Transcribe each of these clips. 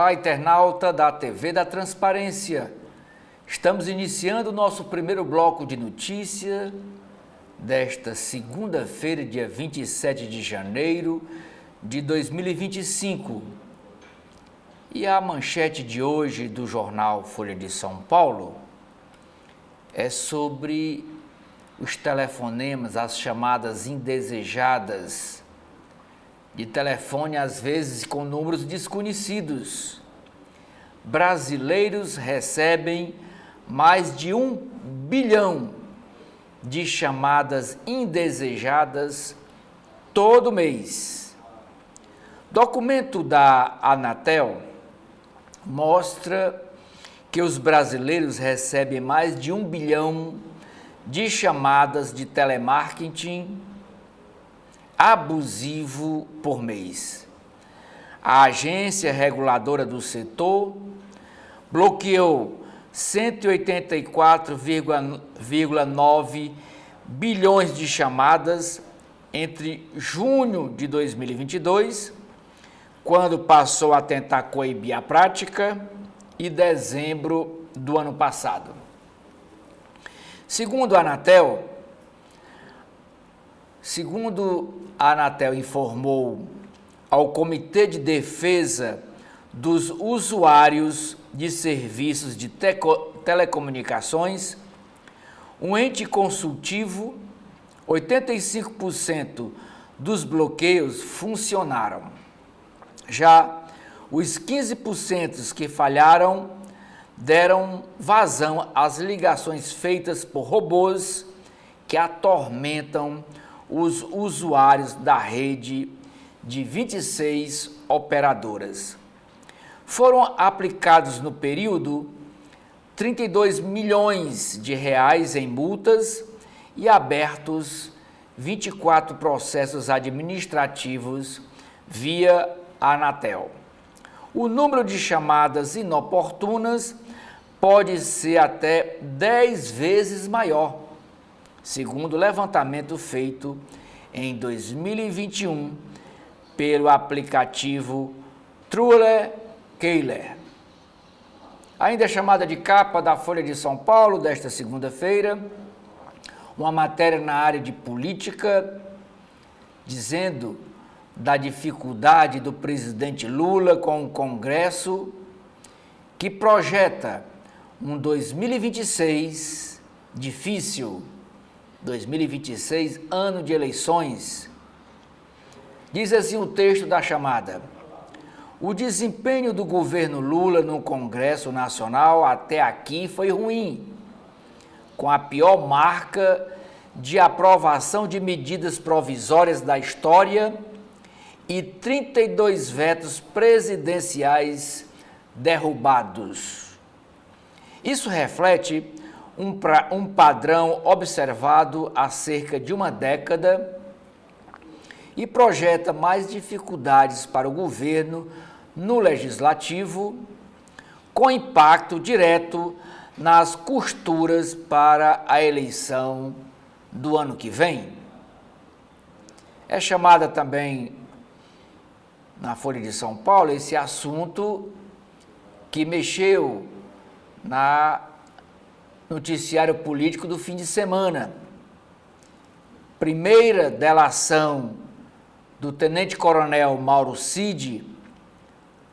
Olá, internauta da TV da Transparência. Estamos iniciando o nosso primeiro bloco de notícia desta segunda-feira, dia 27 de janeiro de 2025. E a manchete de hoje do jornal Folha de São Paulo é sobre os telefonemas, as chamadas indesejadas de telefone, às vezes com números desconhecidos. Brasileiros recebem mais de 1 bilhão de chamadas indesejadas todo mês. Documento da Anatel mostra que os brasileiros recebem mais de 1 bilhão de chamadas de telemarketing abusivo por mês. A agência reguladora do setor bloqueou 184,9 bilhões de chamadas entre junho de 2022, quando passou a tentar coibir a prática, e dezembro do ano passado. Segundo a Anatel informou ao Comitê de Defesa dos Usuários de Serviços de Telecomunicações, um ente consultivo, 85% dos bloqueios funcionaram. Já os 15% que falharam deram vazão às ligações feitas por robôs que atormentam os usuários da rede de 26 operadoras. Foram aplicados no período 32 milhões de reais em multas e abertos 24 processos administrativos via Anatel. O número de chamadas inoportunas pode ser até 10 vezes maior, segundo o levantamento feito em 2021 pelo aplicativo TrueCaller. Ainda chamada de capa da Folha de São Paulo desta segunda-feira, uma matéria na área de política, dizendo da dificuldade do presidente Lula com o Congresso, que projeta um 2026 difícil. 2026, ano de eleições. Diz assim o texto da chamada: o desempenho do governo Lula no Congresso Nacional até aqui foi ruim, com a pior marca de aprovação de medidas provisórias da história e 32 vetos presidenciais derrubados. Isso reflete um padrão observado há cerca de uma década e projeta mais dificuldades para o governo no legislativo, com impacto direto nas costuras para a eleição do ano que vem. É chamada também na Folha de São Paulo esse assunto que mexeu na noticiário político do fim de semana. Primeira delação do tenente-coronel Mauro Cid,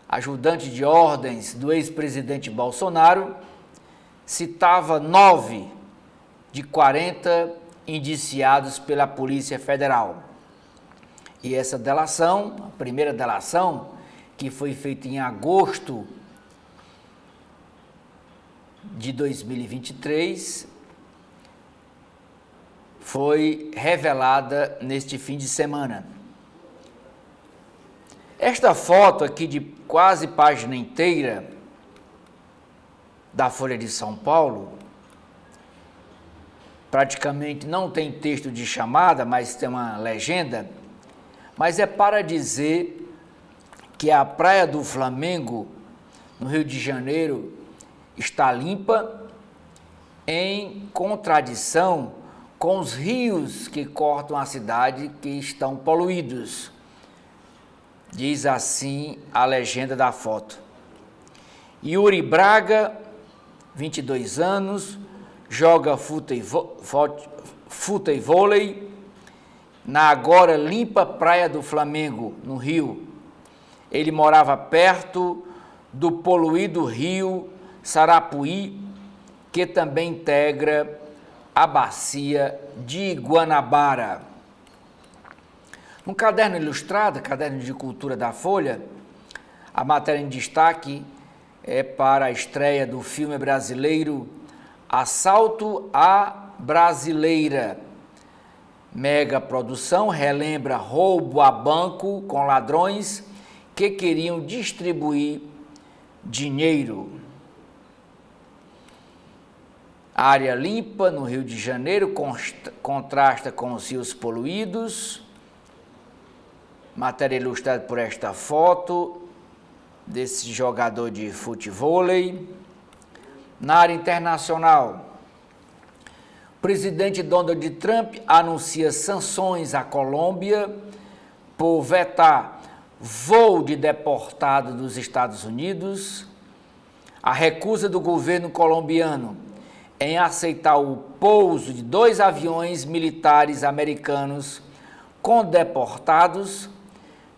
ajudante de ordens do ex-presidente Bolsonaro, citava 9 de 40 indiciados pela Polícia Federal. E essa delação, a primeira delação, que foi feita em agosto de 2023, foi revelada neste fim de semana. Esta foto aqui de quase página inteira da Folha de São Paulo, praticamente não tem texto de chamada, mas tem uma legenda, mas é para dizer que a Praia do Flamengo, no Rio de Janeiro, está limpa, em contradição com os rios que cortam a cidade, que estão poluídos. Diz assim a legenda da foto. Yuri Braga, 22 anos, joga futevôlei na agora limpa Praia do Flamengo, no Rio. Ele morava perto do poluído rio Sarapuí, que também integra a bacia de Guanabara. No caderno ilustrado, caderno de cultura da Folha, a matéria em destaque é para a estreia do filme brasileiro Assalto à Brasileira. Mega produção relembra roubo a banco com ladrões que queriam distribuir dinheiro. Área limpa no Rio de Janeiro contrasta com os rios poluídos. Matéria ilustrada por esta foto desse jogador de futevôlei. Na área internacional, o presidente Donald Trump anuncia sanções à Colômbia por vetar voo de deportado dos Estados Unidos. A recusa do governo colombiano em aceitar o pouso de 2 aviões militares americanos com deportados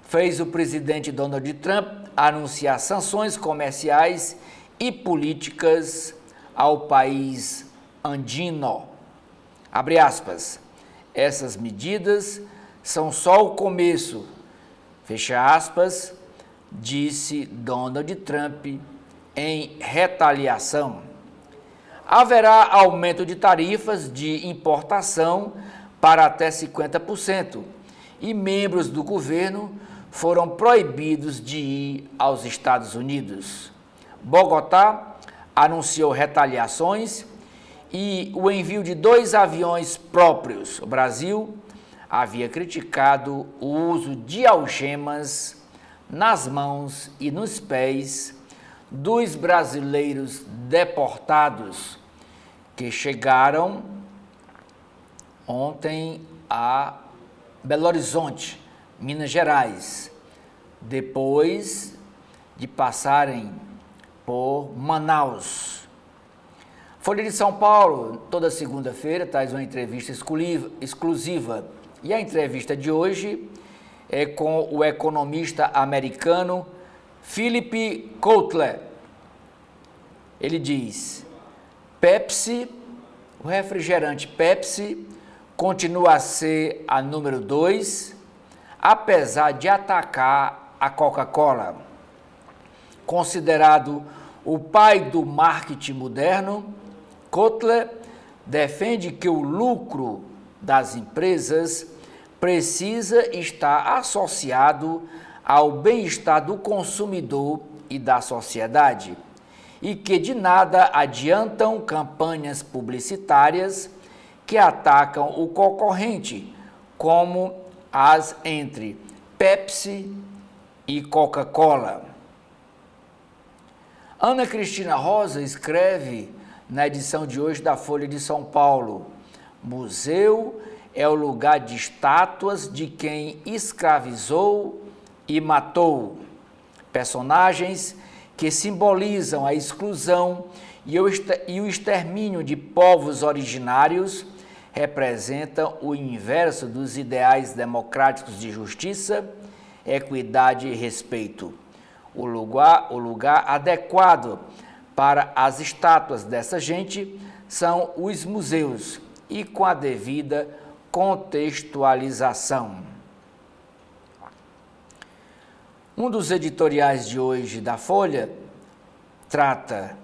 fez o presidente Donald Trump anunciar sanções comerciais e políticas ao país andino. Abre aspas. Essas medidas são só o começo, fecha aspas, disse Donald Trump em retaliação. Haverá aumento de tarifas de importação para até 50% e membros do governo foram proibidos de ir aos Estados Unidos. Bogotá anunciou retaliações e o envio de 2 aviões próprios. O Brasil havia criticado o uso de algemas nas mãos e nos pés dos brasileiros deportados que chegaram ontem a Belo Horizonte, Minas Gerais, depois de passarem por Manaus. Folha de São Paulo, toda segunda-feira, traz uma entrevista exclusiva. E a entrevista de hoje é com o economista americano Philip Kotler. Ele diz: Pepsi, o refrigerante Pepsi, continua a ser a número 2, apesar de atacar a Coca-Cola. Considerado o pai do marketing moderno, Kotler defende que o lucro das empresas precisa estar associado ao bem-estar do consumidor e da sociedade, e que de nada adiantam campanhas publicitárias que atacam o concorrente, como as entre Pepsi e Coca-Cola. Ana Cristina Rosa escreve na edição de hoje da Folha de São Paulo: Museu é o lugar de estátuas de quem escravizou e matou. Personagens que simbolizam a exclusão e o extermínio de povos originários representam o inverso dos ideais democráticos de justiça, equidade e respeito. O lugar adequado para as estátuas dessa gente são os museus e com a devida contextualização. Um dos editoriais de hoje da Folha trata: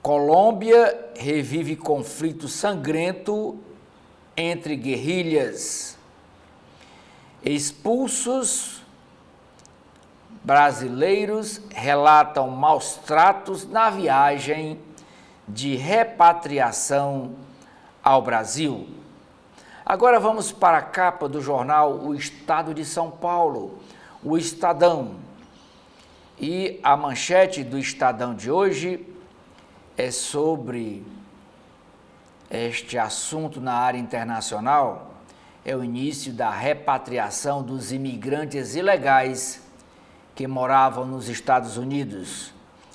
Colômbia revive conflito sangrento entre guerrilhas. Expulsos brasileiros relatam maus tratos na viagem de repatriação ao Brasil. Agora vamos para a capa do jornal O Estado de São Paulo, o Estadão. E a manchete do Estadão de hoje é sobre este assunto na área internacional. É o início da repatriação dos imigrantes ilegais que moravam nos Estados Unidos.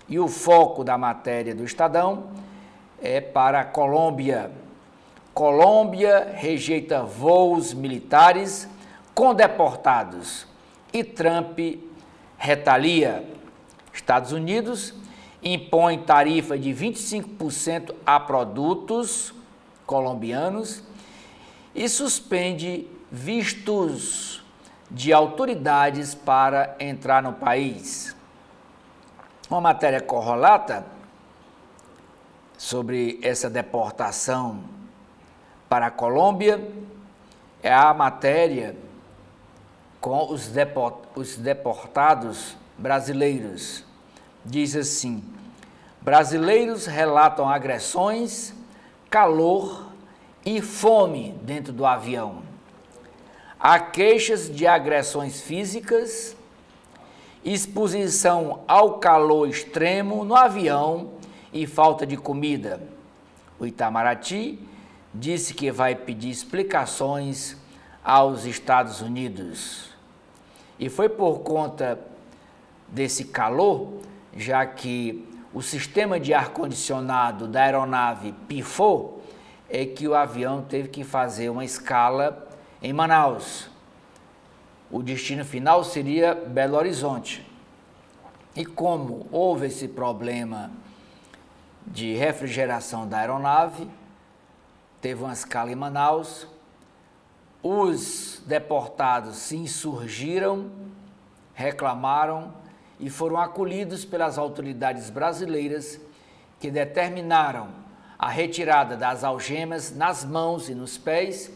E o foco da matéria do Estadão é para a Colômbia. Colômbia rejeita voos militares com deportados e Trump retalia. Estados Unidos impõe tarifa de 25% a produtos colombianos e suspende vistos de autoridades para entrar no país. Uma matéria correlata sobre essa deportação para a Colômbia é a matéria com os deportados brasileiros. Diz assim: brasileiros relatam agressões, calor e fome dentro do avião. Há queixas de agressões físicas, exposição ao calor extremo no avião e falta de comida. O Itamaraty disse que vai pedir explicações aos Estados Unidos. E foi por conta desse calor, já que o sistema de ar-condicionado da aeronave pifou, é que o avião teve que fazer uma escala em Manaus. O destino final seria Belo Horizonte. E como houve esse problema de refrigeração da aeronave, teve uma escala em Manaus, os deportados se insurgiram, reclamaram e foram acolhidos pelas autoridades brasileiras que determinaram a retirada das algemas nas mãos e nos pés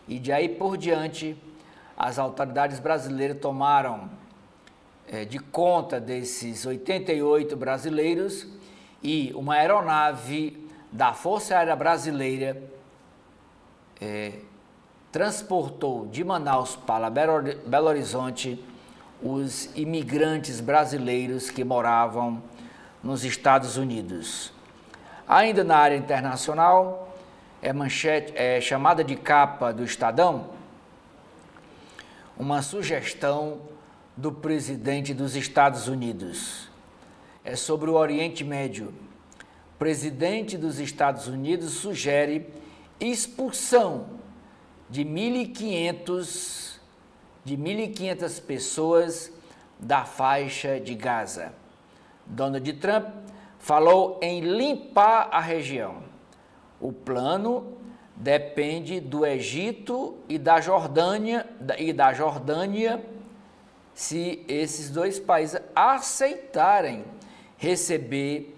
e de aí por diante as autoridades brasileiras tomaram de conta desses 88 brasileiros e uma aeronave da Força Aérea Brasileira transportou de Manaus para Belo Horizonte os imigrantes brasileiros que moravam nos Estados Unidos. Ainda na área internacional, chamada de capa do Estadão, uma sugestão do presidente dos Estados Unidos. É sobre o Oriente Médio. O presidente dos Estados Unidos sugere expulsão de 1.500 pessoas da faixa de Gaza. Donald Trump falou em limpar a região. O plano depende do Egito e da Jordânia, se esses dois países aceitarem receber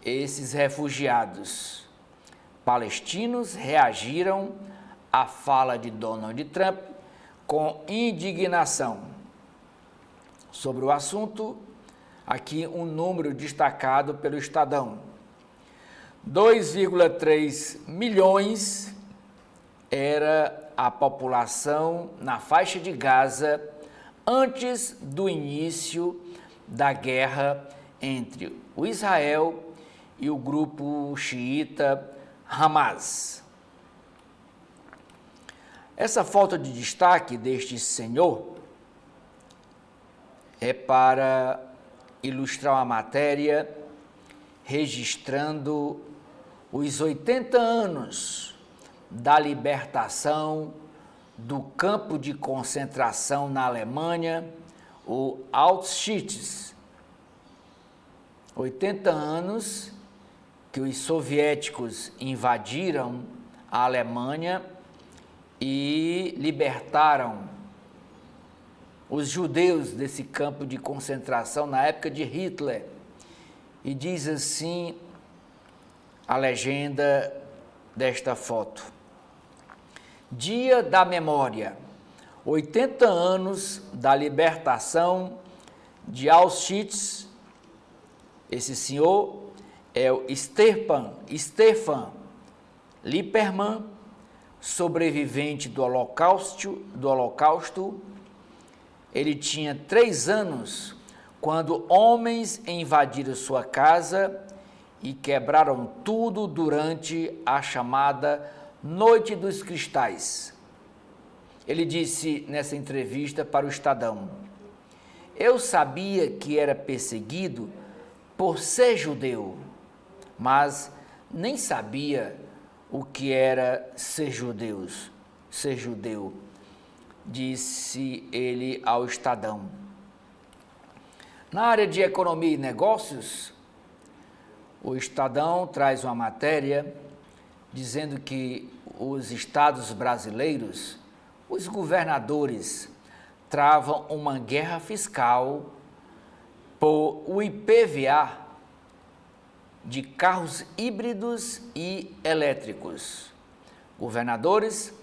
esses refugiados. Palestinos reagiram à fala de Donald Trump com indignação. Sobre o assunto, aqui um número destacado pelo Estadão. 2,3 milhões era a população na faixa de Gaza antes do início da guerra entre o Israel e o grupo xiita Hamas. Essa falta de destaque deste senhor é para ilustrar uma matéria registrando os 80 anos da libertação do campo de concentração na Alemanha, o Auschwitz. 80 anos que os soviéticos invadiram a Alemanha e libertaram os judeus desse campo de concentração na época de Hitler. E diz assim a legenda desta foto: Dia da Memória, 80 anos da libertação de Auschwitz. Esse senhor é o Stefan Lieberman, sobrevivente do Holocausto. Ele tinha 3 anos quando homens invadiram sua casa e quebraram tudo durante a chamada Noite dos Cristais. Ele disse nessa entrevista para o Estadão: eu sabia que era perseguido por ser judeu, mas nem sabia o que era ser judeu, disse ele ao Estadão. Na área de economia e negócios, o Estadão traz uma matéria dizendo que os estados brasileiros, os governadores, travam uma guerra fiscal por o IPVA de carros híbridos e elétricos. Governadores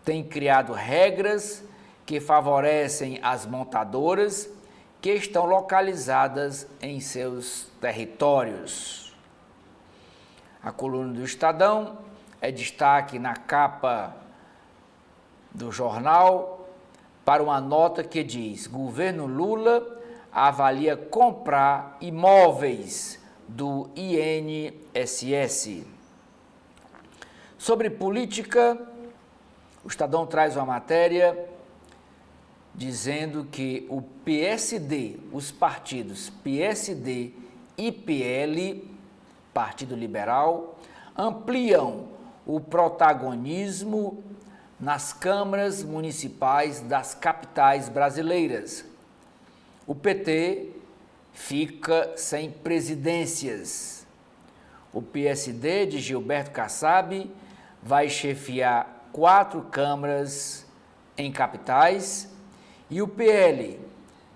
têm criado regras que favorecem as montadoras que estão localizadas em seus territórios. A coluna do Estadão é destaque na capa do jornal para uma nota que diz: governo Lula avalia comprar imóveis do INSS. Sobre política, o Estadão traz uma matéria dizendo que o PSD, os partidos PSD e PL, Partido Liberal, ampliam o protagonismo nas câmaras municipais das capitais brasileiras. O PT fica sem presidências. O PSD de Gilberto Kassab vai chefiar 4 câmaras em capitais e o PL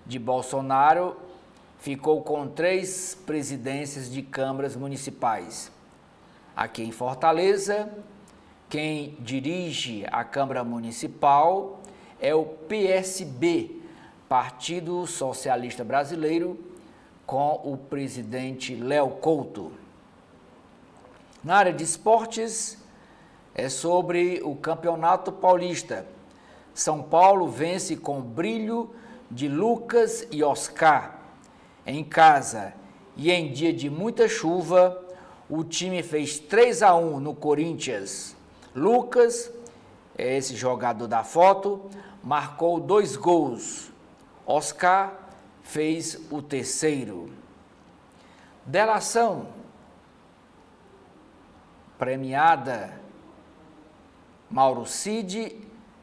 de Bolsonaro ficou com 3 presidências de câmaras municipais. Aqui em Fortaleza, quem dirige a Câmara Municipal é o PSB, Partido Socialista Brasileiro, com o presidente Léo Couto. Na área de esportes, é sobre o Campeonato Paulista. São Paulo vence com brilho de Lucas e Oscar. Em casa e em dia de muita chuva, o time fez 3-1 no Corinthians. Lucas, esse jogador da foto, marcou 2 gols. Oscar fez o 3º. Delação premiada. Mauro Cid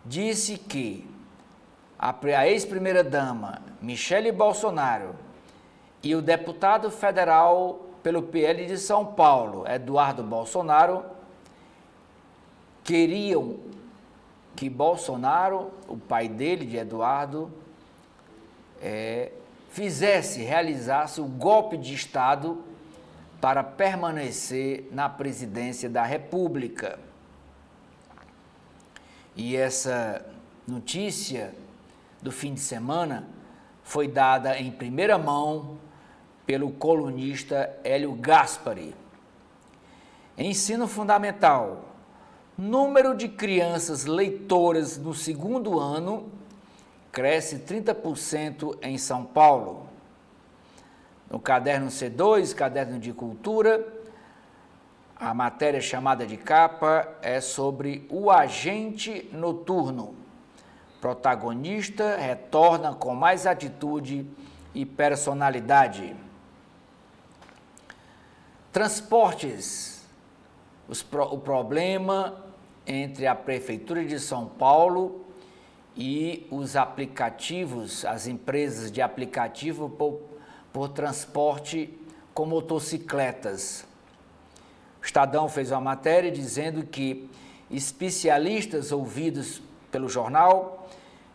disse que a ex-primeira-dama Michele Bolsonaro e o deputado federal pelo PL de São Paulo, Eduardo Bolsonaro, queriam que Bolsonaro, o pai dele, de Eduardo, realizasse o golpe de Estado para permanecer na presidência da República. E essa notícia do fim de semana foi dada em primeira mão pelo colunista Hélio Gaspari. Ensino fundamental. Número de crianças leitoras no 2º ano cresce 30% em São Paulo. No caderno C2, caderno de cultura, a matéria chamada de capa é sobre o agente noturno. Protagonista retorna com mais atitude e personalidade. Transportes. O problema entre a Prefeitura de São Paulo e os aplicativos, as empresas de aplicativo por transporte com motocicletas. O Estadão fez uma matéria dizendo que especialistas ouvidos pelo jornal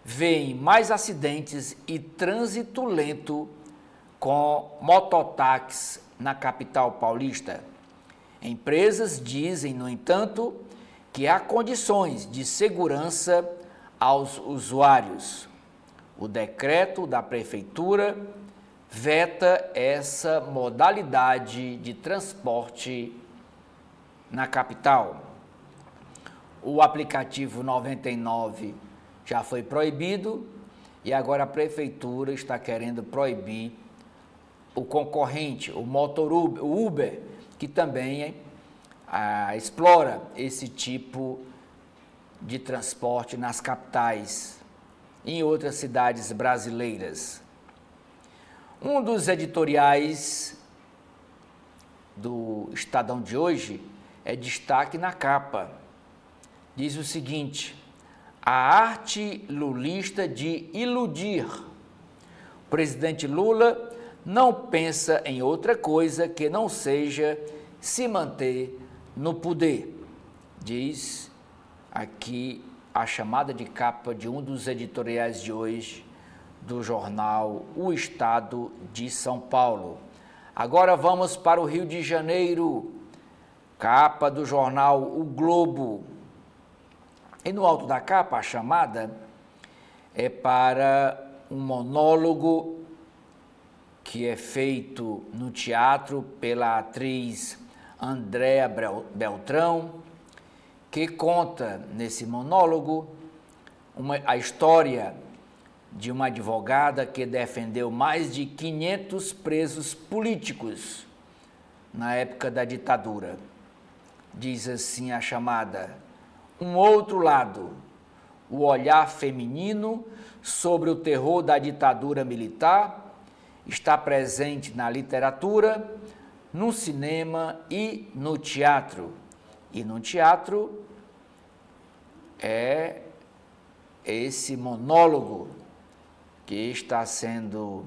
veem mais acidentes e trânsito lento com mototáxis na capital paulista. Empresas dizem, no entanto, que há condições de segurança aos usuários. O decreto da prefeitura veta essa modalidade de transporte na capital. O aplicativo 99 já foi proibido e agora a prefeitura está querendo proibir o concorrente, o o Uber, que também explora esse tipo de transporte nas capitais e em outras cidades brasileiras. Um dos editoriais do Estadão de hoje é destaque na capa. Diz o seguinte: a arte lulista de iludir. O presidente Lula não pensa em outra coisa que não seja se manter no poder, diz aqui a chamada de capa de um dos editoriais de hoje do jornal O Estado de São Paulo. Agora vamos para o Rio de Janeiro, capa do jornal O Globo. E no alto da capa, a chamada é para um monólogo que é feito no teatro pela atriz Andréa Beltrão, que conta nesse monólogo a história de uma advogada que defendeu mais de 500 presos políticos na época da ditadura. Diz assim a chamada: um outro lado, o olhar feminino sobre o terror da ditadura militar está presente na literatura, no cinema e no teatro. E no teatro é esse monólogo que está sendo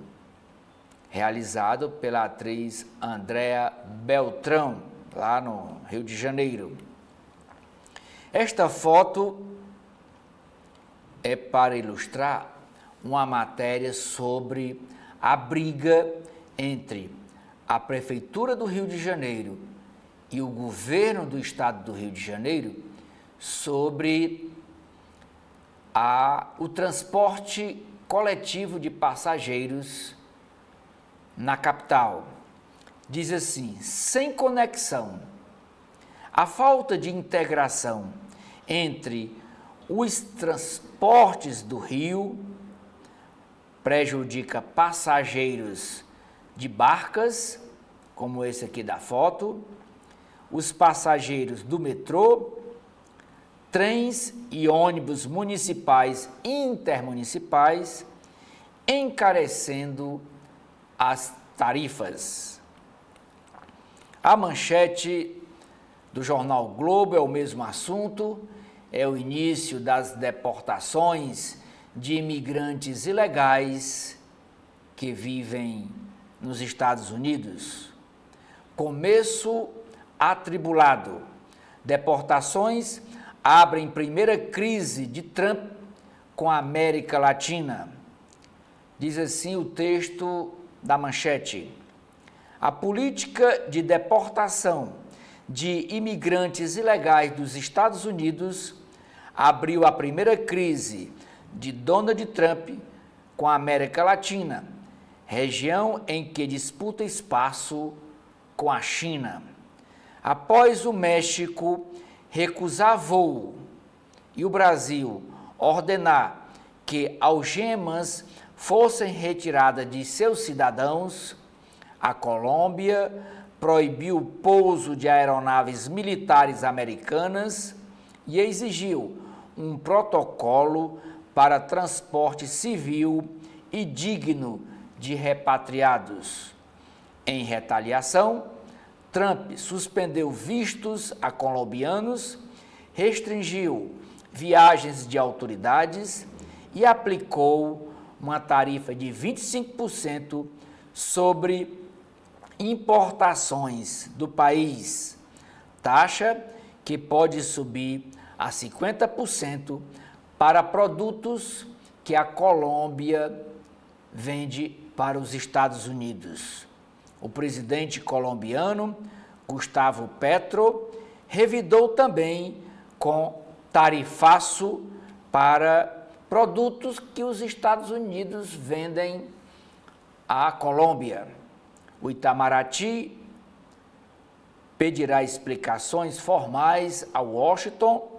realizado pela atriz Andréa Beltrão, lá no Rio de Janeiro. Esta foto é para ilustrar uma matéria sobre a briga entre a Prefeitura do Rio de Janeiro e o governo do Estado do Rio de Janeiro sobre o transporte coletivo de passageiros na capital. Diz assim: sem conexão, a falta de integração entre os transportes do Rio prejudica passageiros de barcas, como esse aqui da foto, os passageiros do metrô, trens e ônibus municipais e intermunicipais, encarecendo as tarifas. A manchete do jornal Globo é o mesmo assunto, é o início das deportações de imigrantes ilegais que vivem nos Estados Unidos. Começo atribulado. Deportações abrem primeira crise de Trump com a América Latina. Diz assim o texto da manchete: a política de deportação de imigrantes ilegais dos Estados Unidos abriu a primeira crise de Donald Trump com a América Latina, região em que disputa espaço com a China. Após o México recusar voo e o Brasil ordenar que algemas fossem retiradas de seus cidadãos, a Colômbia proibiu o pouso de aeronaves militares americanas e exigiu um protocolo para transporte civil e digno de repatriados. Em retaliação, Trump suspendeu vistos a colombianos, restringiu viagens de autoridades e aplicou uma tarifa de 25% sobre importações do país, taxa que pode subir a 50% para produtos que a Colômbia vende para os Estados Unidos. O presidente colombiano, Gustavo Petro, revidou também com tarifaço para produtos que os Estados Unidos vendem à Colômbia. O Itamaraty pedirá explicações formais a Washington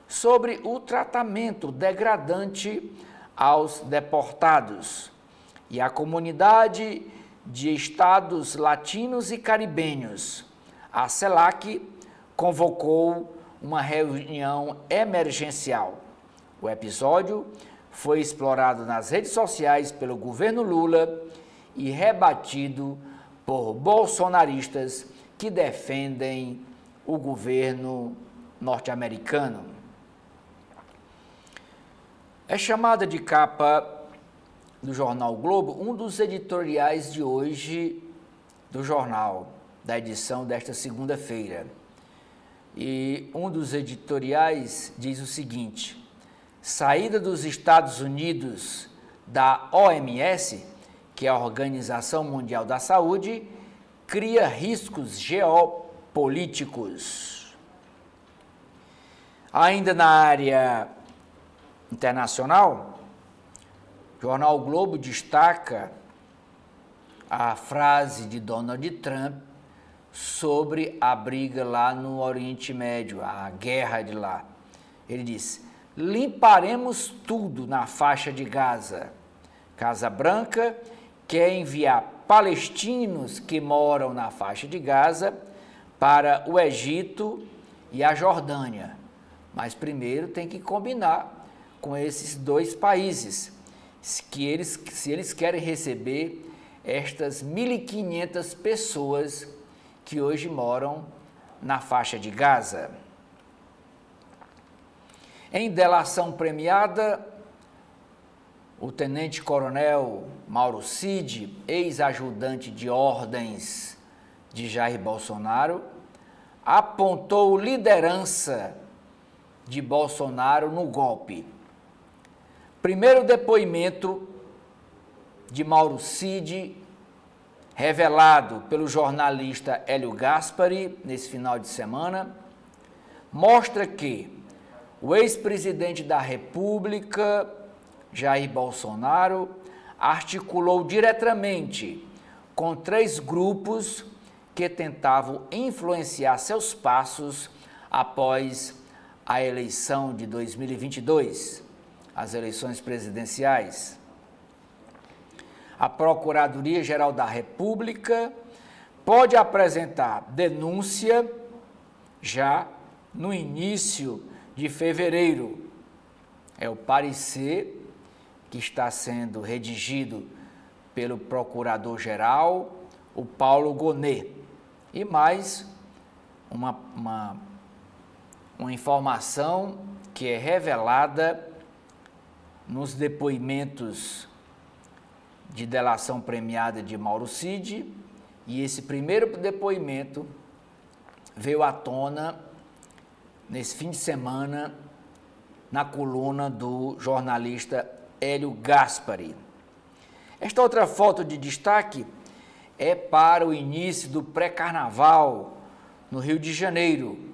sobre o tratamento degradante aos deportados. E a comunidade de estados latinos e caribenhos, a CELAC, convocou uma reunião emergencial. O episódio foi explorado nas redes sociais pelo governo Lula e rebatido por bolsonaristas que defendem o governo norte-americano. É chamada de capa do jornal Globo um dos editoriais de hoje do jornal, da edição desta segunda-feira. E um dos editoriais diz o seguinte: saída dos Estados Unidos da OMS, que é a Organização Mundial da Saúde, cria riscos geopolíticos. Ainda na área internacional, o jornal Globo destaca a frase de Donald Trump sobre a briga lá no Oriente Médio, a guerra de lá. Ele diz: limparemos tudo na faixa de Gaza. Casa Branca quer enviar palestinos que moram na faixa de Gaza para o Egito e a Jordânia. Mas primeiro tem que combinar com esses dois países, se eles querem receber estas 1.500 pessoas que hoje moram na faixa de Gaza. Em delação premiada, o tenente-coronel Mauro Cid, ex-ajudante de ordens de Jair Bolsonaro, apontou liderança de Bolsonaro no golpe. Primeiro depoimento de Mauro Cid, revelado pelo jornalista Hélio Gaspari nesse final de semana, mostra que o ex-presidente da República, Jair Bolsonaro, articulou diretamente com 3 grupos que tentavam influenciar seus passos após a eleição de 2022, as eleições presidenciais. A Procuradoria-Geral da República pode apresentar denúncia já no início de fevereiro. É o parecer que está sendo redigido pelo Procurador-Geral, o Paulo Gonet. E mais uma informação que é revelada nos depoimentos de delação premiada de Mauro Cid, e esse primeiro depoimento veio à tona nesse fim de semana na coluna do jornalista Hélio Gaspari. Esta outra foto de destaque é para o início do pré-carnaval no Rio de Janeiro.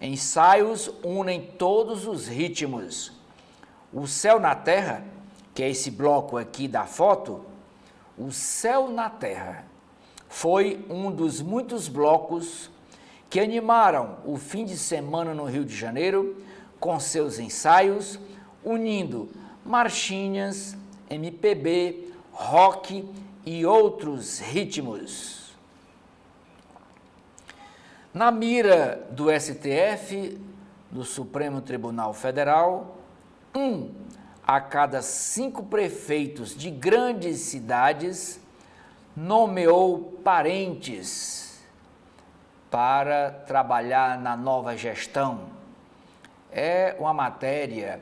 Ensaios unem todos os ritmos. O Céu na Terra, que é esse bloco aqui da foto, o Céu na Terra foi um dos muitos blocos que animaram o fim de semana no Rio de Janeiro com seus ensaios, unindo marchinhas, MPB, rock e outros ritmos. Na mira do STF, do Supremo Tribunal Federal, 1 a cada 5 prefeitos de grandes cidades nomeou parentes para trabalhar na nova gestão. É uma matéria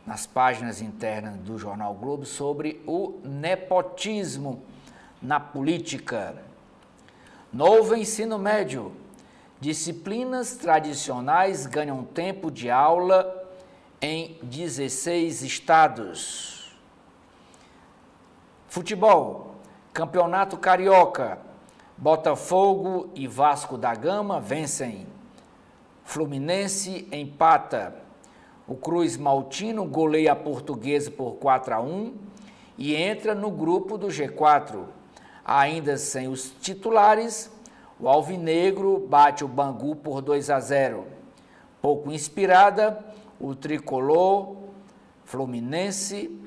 nas páginas internas do Jornal Globo sobre o nepotismo na política. Novo ensino médio. Disciplinas tradicionais ganham tempo de aula em 16 estados. Futebol. Campeonato Carioca. Botafogo e Vasco da Gama vencem. Fluminense empata. O Cruz Maltino goleia a Portuguesa por 4-1 e entra no grupo do G4. Ainda sem os titulares, o Alvinegro bate o Bangu por 2-0. Pouco inspirada, o tricolor Fluminense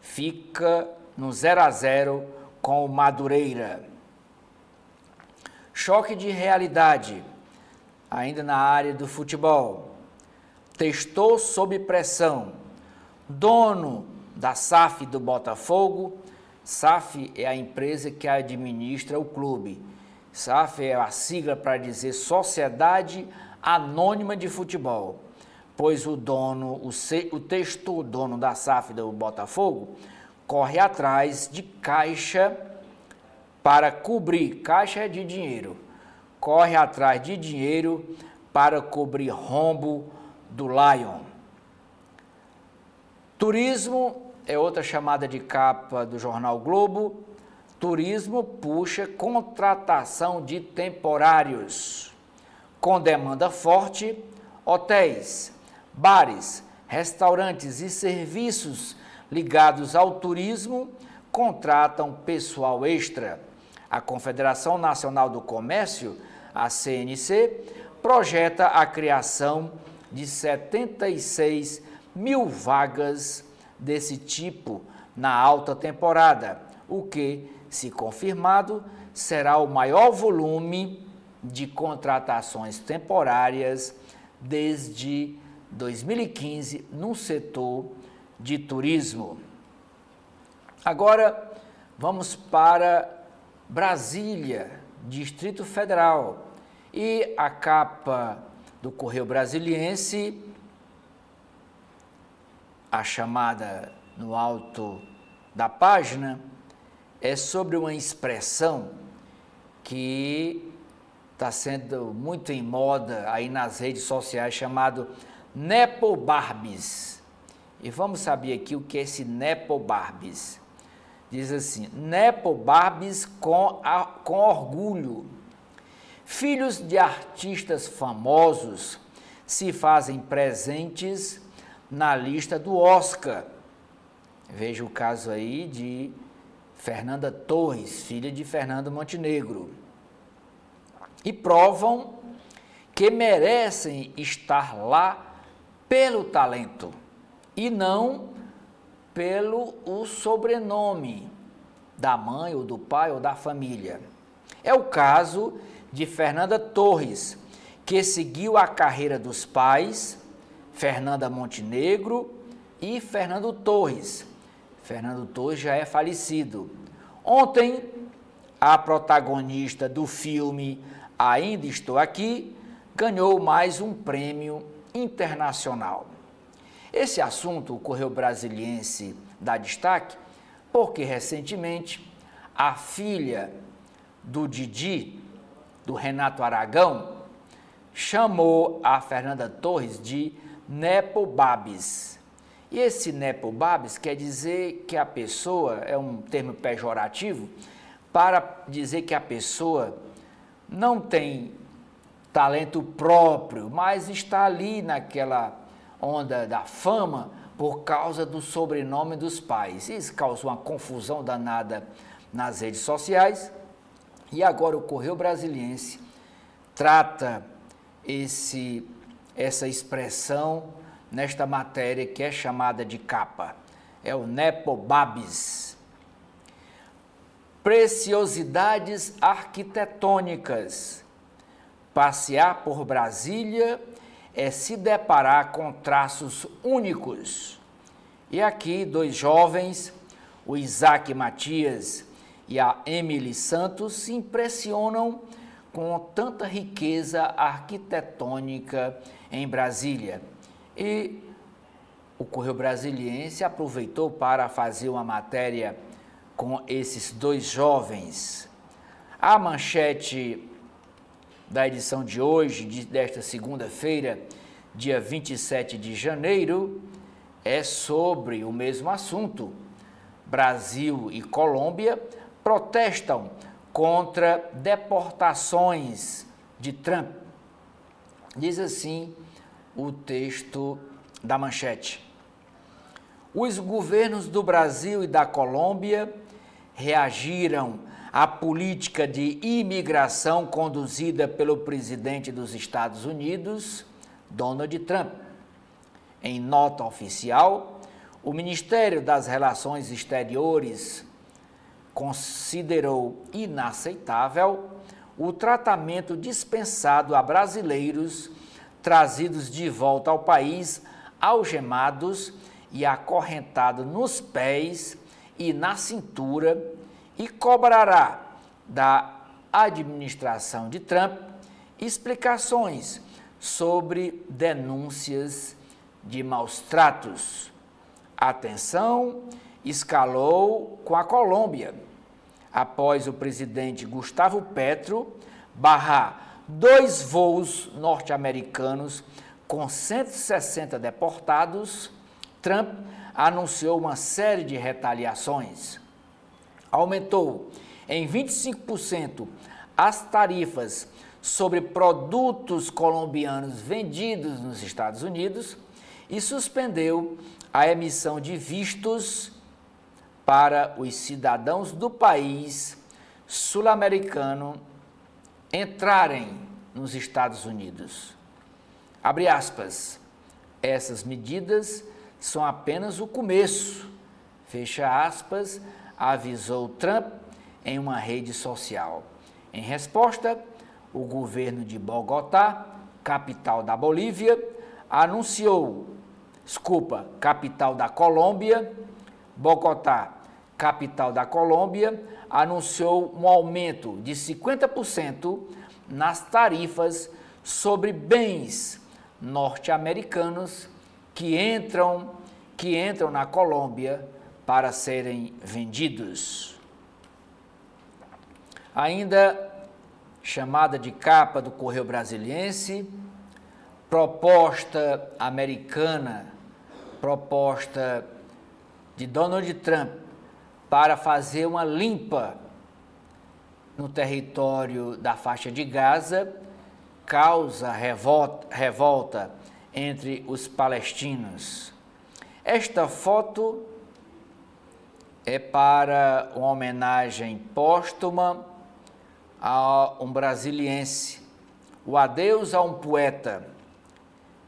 fica no 0-0 com o Madureira. Choque de realidade, ainda na área do futebol. Testou sob pressão. Dono da SAF do Botafogo, SAF é a empresa que administra o clube, SAF é a sigla para dizer Sociedade Anônima de Futebol, pois o texto dono da SAF do Botafogo corre atrás de caixa para cobrir, caixa de dinheiro, corre atrás de dinheiro para cobrir rombo do Lion. Turismo é outra chamada de capa do jornal Globo. Turismo puxa contratação de temporários. Com demanda forte, hotéis, bares, restaurantes e serviços ligados ao turismo contratam pessoal extra. A Confederação Nacional do Comércio, a CNC, projeta a criação de 76 mil vagas desse tipo na alta temporada, o que, se confirmado, será o maior volume de contratações temporárias desde 2015 no setor de turismo. Agora vamos para Brasília, Distrito Federal, e a capa do Correio Brasiliense, a chamada no alto da página, é sobre uma expressão que está sendo muito em moda aí nas redes sociais, chamado Nepo Barbies. E vamos saber aqui o que é esse Nepo Barbies. Diz assim: Nepo Barbies com orgulho. Filhos de artistas famosos se fazem presentes na lista do Oscar. Veja o caso aí de Fernanda Torres, filha de Fernando Montenegro. E provam que merecem estar lá pelo talento e não pelo o sobrenome da mãe ou do pai ou da família. É o caso de Fernanda Torres, que seguiu a carreira dos pais, Fernanda Montenegro e Fernando Torres. Fernando Torres já é falecido. Ontem, a protagonista do filme Ainda Estou Aqui ganhou mais um prêmio internacional. Esse assunto, o Correio Brasiliense dá destaque porque recentemente a filha do Didi, do Renato Aragão, chamou a Fernanda Torres de Nepo Barbies. E esse Nepo Barbies quer dizer que a pessoa, é um termo pejorativo, para dizer que a pessoa não tem talento próprio, mas está ali naquela onda da fama por causa do sobrenome dos pais. Isso causou uma confusão danada nas redes sociais. E agora o Correio Brasiliense trata essa expressão nesta matéria que é chamada de capa. É o Nepo Barbies. Preciosidades arquitetônicas. Passear por Brasília é se deparar com traços únicos. E aqui dois jovens, o Isaac Matias e a Emily Santos, se impressionam com tanta riqueza arquitetônica em Brasília. E o Correio Brasiliense aproveitou para fazer uma matéria com esses dois jovens. A manchete da edição de hoje, desta segunda-feira, dia 27 de janeiro, é sobre o mesmo assunto. Brasil e Colômbia protestam contra deportações de Trump. Diz assim o texto da manchete. Os governos do Brasil e da Colômbia reagiram à política de imigração conduzida pelo presidente dos Estados Unidos, Donald Trump. Em nota oficial, o Ministério das Relações Exteriores considerou inaceitável o tratamento dispensado a brasileiros trazidos de volta ao país algemados e acorrentados nos pés e na cintura, e cobrará da administração de Trump explicações sobre denúncias de maus tratos. A tensão escalou com a Colômbia, após o presidente Gustavo Petro barrar 2 voos norte-americanos com 160 deportados. Trump anunciou uma série de retaliações. Aumentou em 25% as tarifas sobre produtos colombianos vendidos nos Estados Unidos e suspendeu a emissão de vistos para os cidadãos do país sul-americano entrarem nos Estados Unidos. Abre aspas, essas medidas são apenas o começo, fecha aspas, avisou Trump em uma rede social. Em resposta, o governo de Bogotá, capital da Colômbia, Bogotá, capital da Colômbia, anunciou um aumento de 50% nas tarifas sobre bens norte-americanos que entram na Colômbia para serem vendidos. Ainda chamada de capa do Correio Brasiliense, proposta americana, proposta de Donald Trump para fazer uma limpa no território da faixa de Gaza, causa revolta entre os palestinos. Esta foto é para uma homenagem póstuma a um brasiliense, o adeus a um poeta.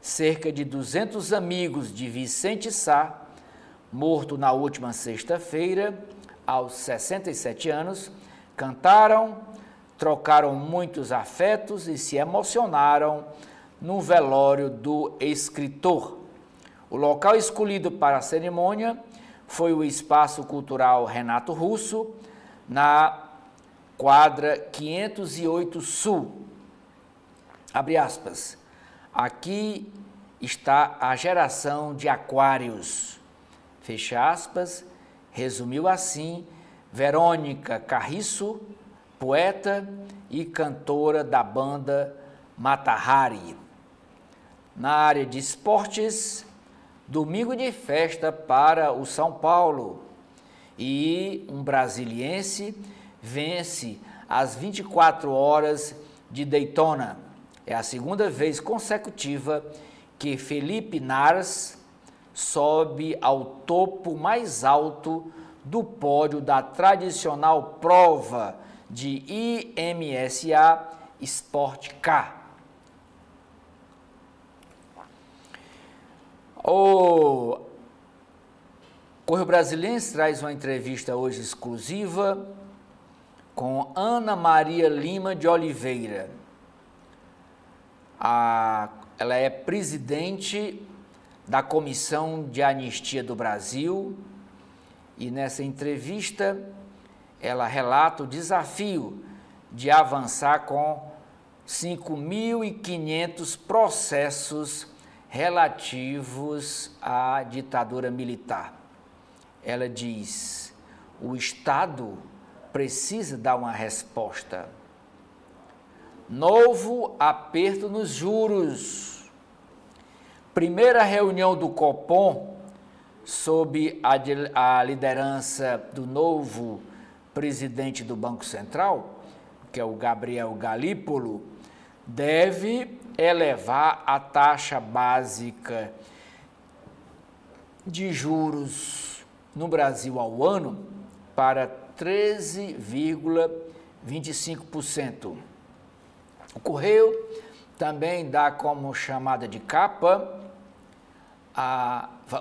Cerca de 200 amigos de Vicente Sá, morto na última sexta-feira, aos 67 anos, cantaram, trocaram muitos afetos e se emocionaram no velório do escritor. O local escolhido para a cerimônia foi o Espaço Cultural Renato Russo, na quadra 508 Sul. Abre aspas. Aqui está a geração de aquários. Fecha aspas. Resumiu assim Verônica Carriço, poeta e cantora da banda Mata Hari. Na área de esportes, domingo de festa para o São Paulo e um brasiliense vence as 24 horas de Daytona. É a segunda vez consecutiva que Felipe Nasr sobe ao topo mais alto do pódio da tradicional prova de IMSA Sport Car. O Correio Brasiliense traz uma entrevista hoje exclusiva com Ana Maria Lima de Oliveira. Ela é presidente da Comissão de Anistia do Brasil e nessa entrevista ela relata o desafio de avançar com 5.500 processos relativos à ditadura militar. Ela diz: o Estado precisa dar uma resposta. Novo aperto nos juros. Primeira reunião do Copom, sob a liderança do novo presidente do Banco Central, que é o Gabriel Galípolo, deve elevar a taxa básica de juros no Brasil ao ano para 13,25%. O Correio também dá como chamada de capa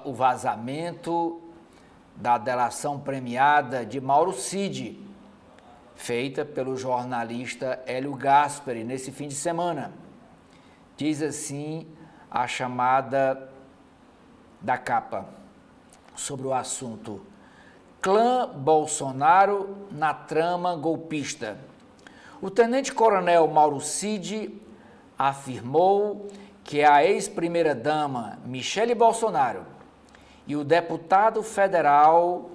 o vazamento da delação premiada de Mauro Cid, feita pelo jornalista Hélio Gaspari nesse fim de semana. Diz assim a chamada da capa sobre o assunto: Clã Bolsonaro na trama golpista. O tenente-coronel Mauro Cid afirmou que a ex-primeira-dama Michele Bolsonaro e o deputado federal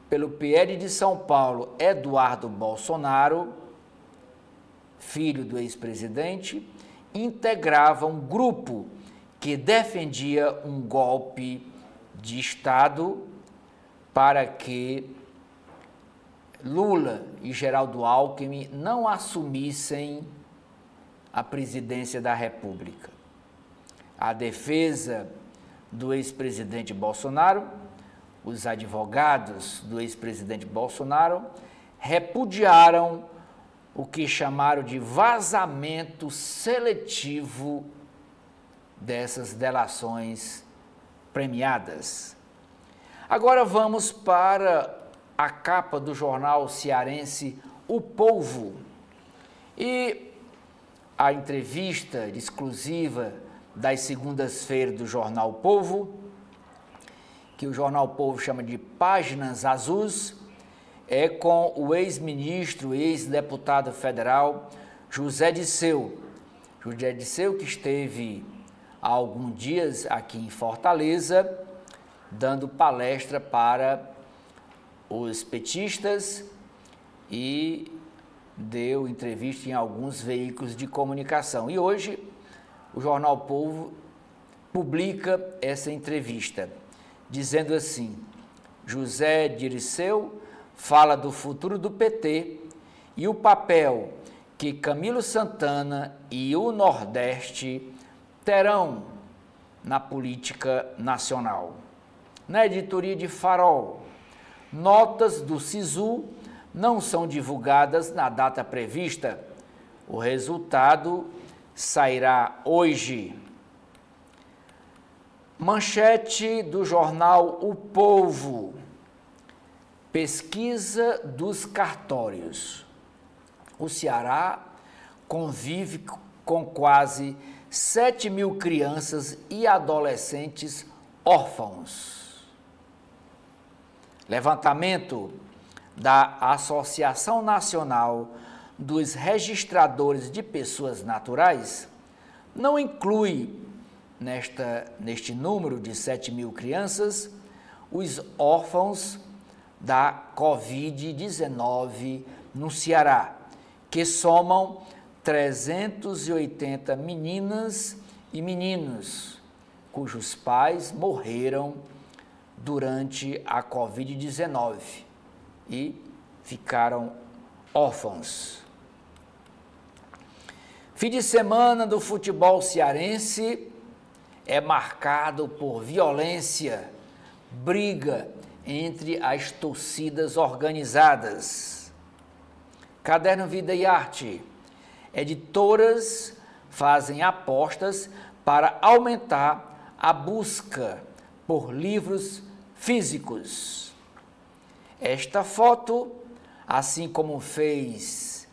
pelo PL de São Paulo, Eduardo Bolsonaro, filho do ex-presidente, integravam um grupo que defendia um golpe de Estado para que Lula e Geraldo Alckmin não assumissem a presidência da República. A defesa do ex-presidente Bolsonaro, os advogados do ex-presidente Bolsonaro, repudiaram o que chamaram de vazamento seletivo dessas delações premiadas. Agora vamos para a capa do jornal cearense O Povo. E a entrevista exclusiva das segundas-feiras do jornal O Povo, que o jornal O Povo chama de Páginas Azuis, é com o ex-ministro, ex-deputado federal José Disseu. José Disseu, que esteve há alguns dias aqui em Fortaleza, dando palestra para os petistas e deu entrevista em alguns veículos de comunicação. E hoje o jornal O Povo publica essa entrevista, dizendo assim: José Dirceu fala do futuro do PT e o papel que Camilo Santana e o Nordeste terão na política nacional. Na editoria de Farol, notas do SISU não são divulgadas na data prevista. O resultado sairá hoje. Manchete do jornal O Povo. Pesquisa dos cartórios. O Ceará convive com quase 7 mil crianças e adolescentes órfãos. Levantamento da Associação Nacional dos Registradores de Pessoas Naturais não inclui neste número de 7 mil crianças os órfãos da Covid-19 no Ceará, que somam 380 meninas e meninos cujos pais morreram durante a Covid-19 e ficaram órfãos. Fim de semana do futebol cearense é marcado por violência, briga entre as torcidas organizadas. Caderno Vida e Arte. Editoras fazem apostas para aumentar a busca por livros físicos. Esta foto, assim como fez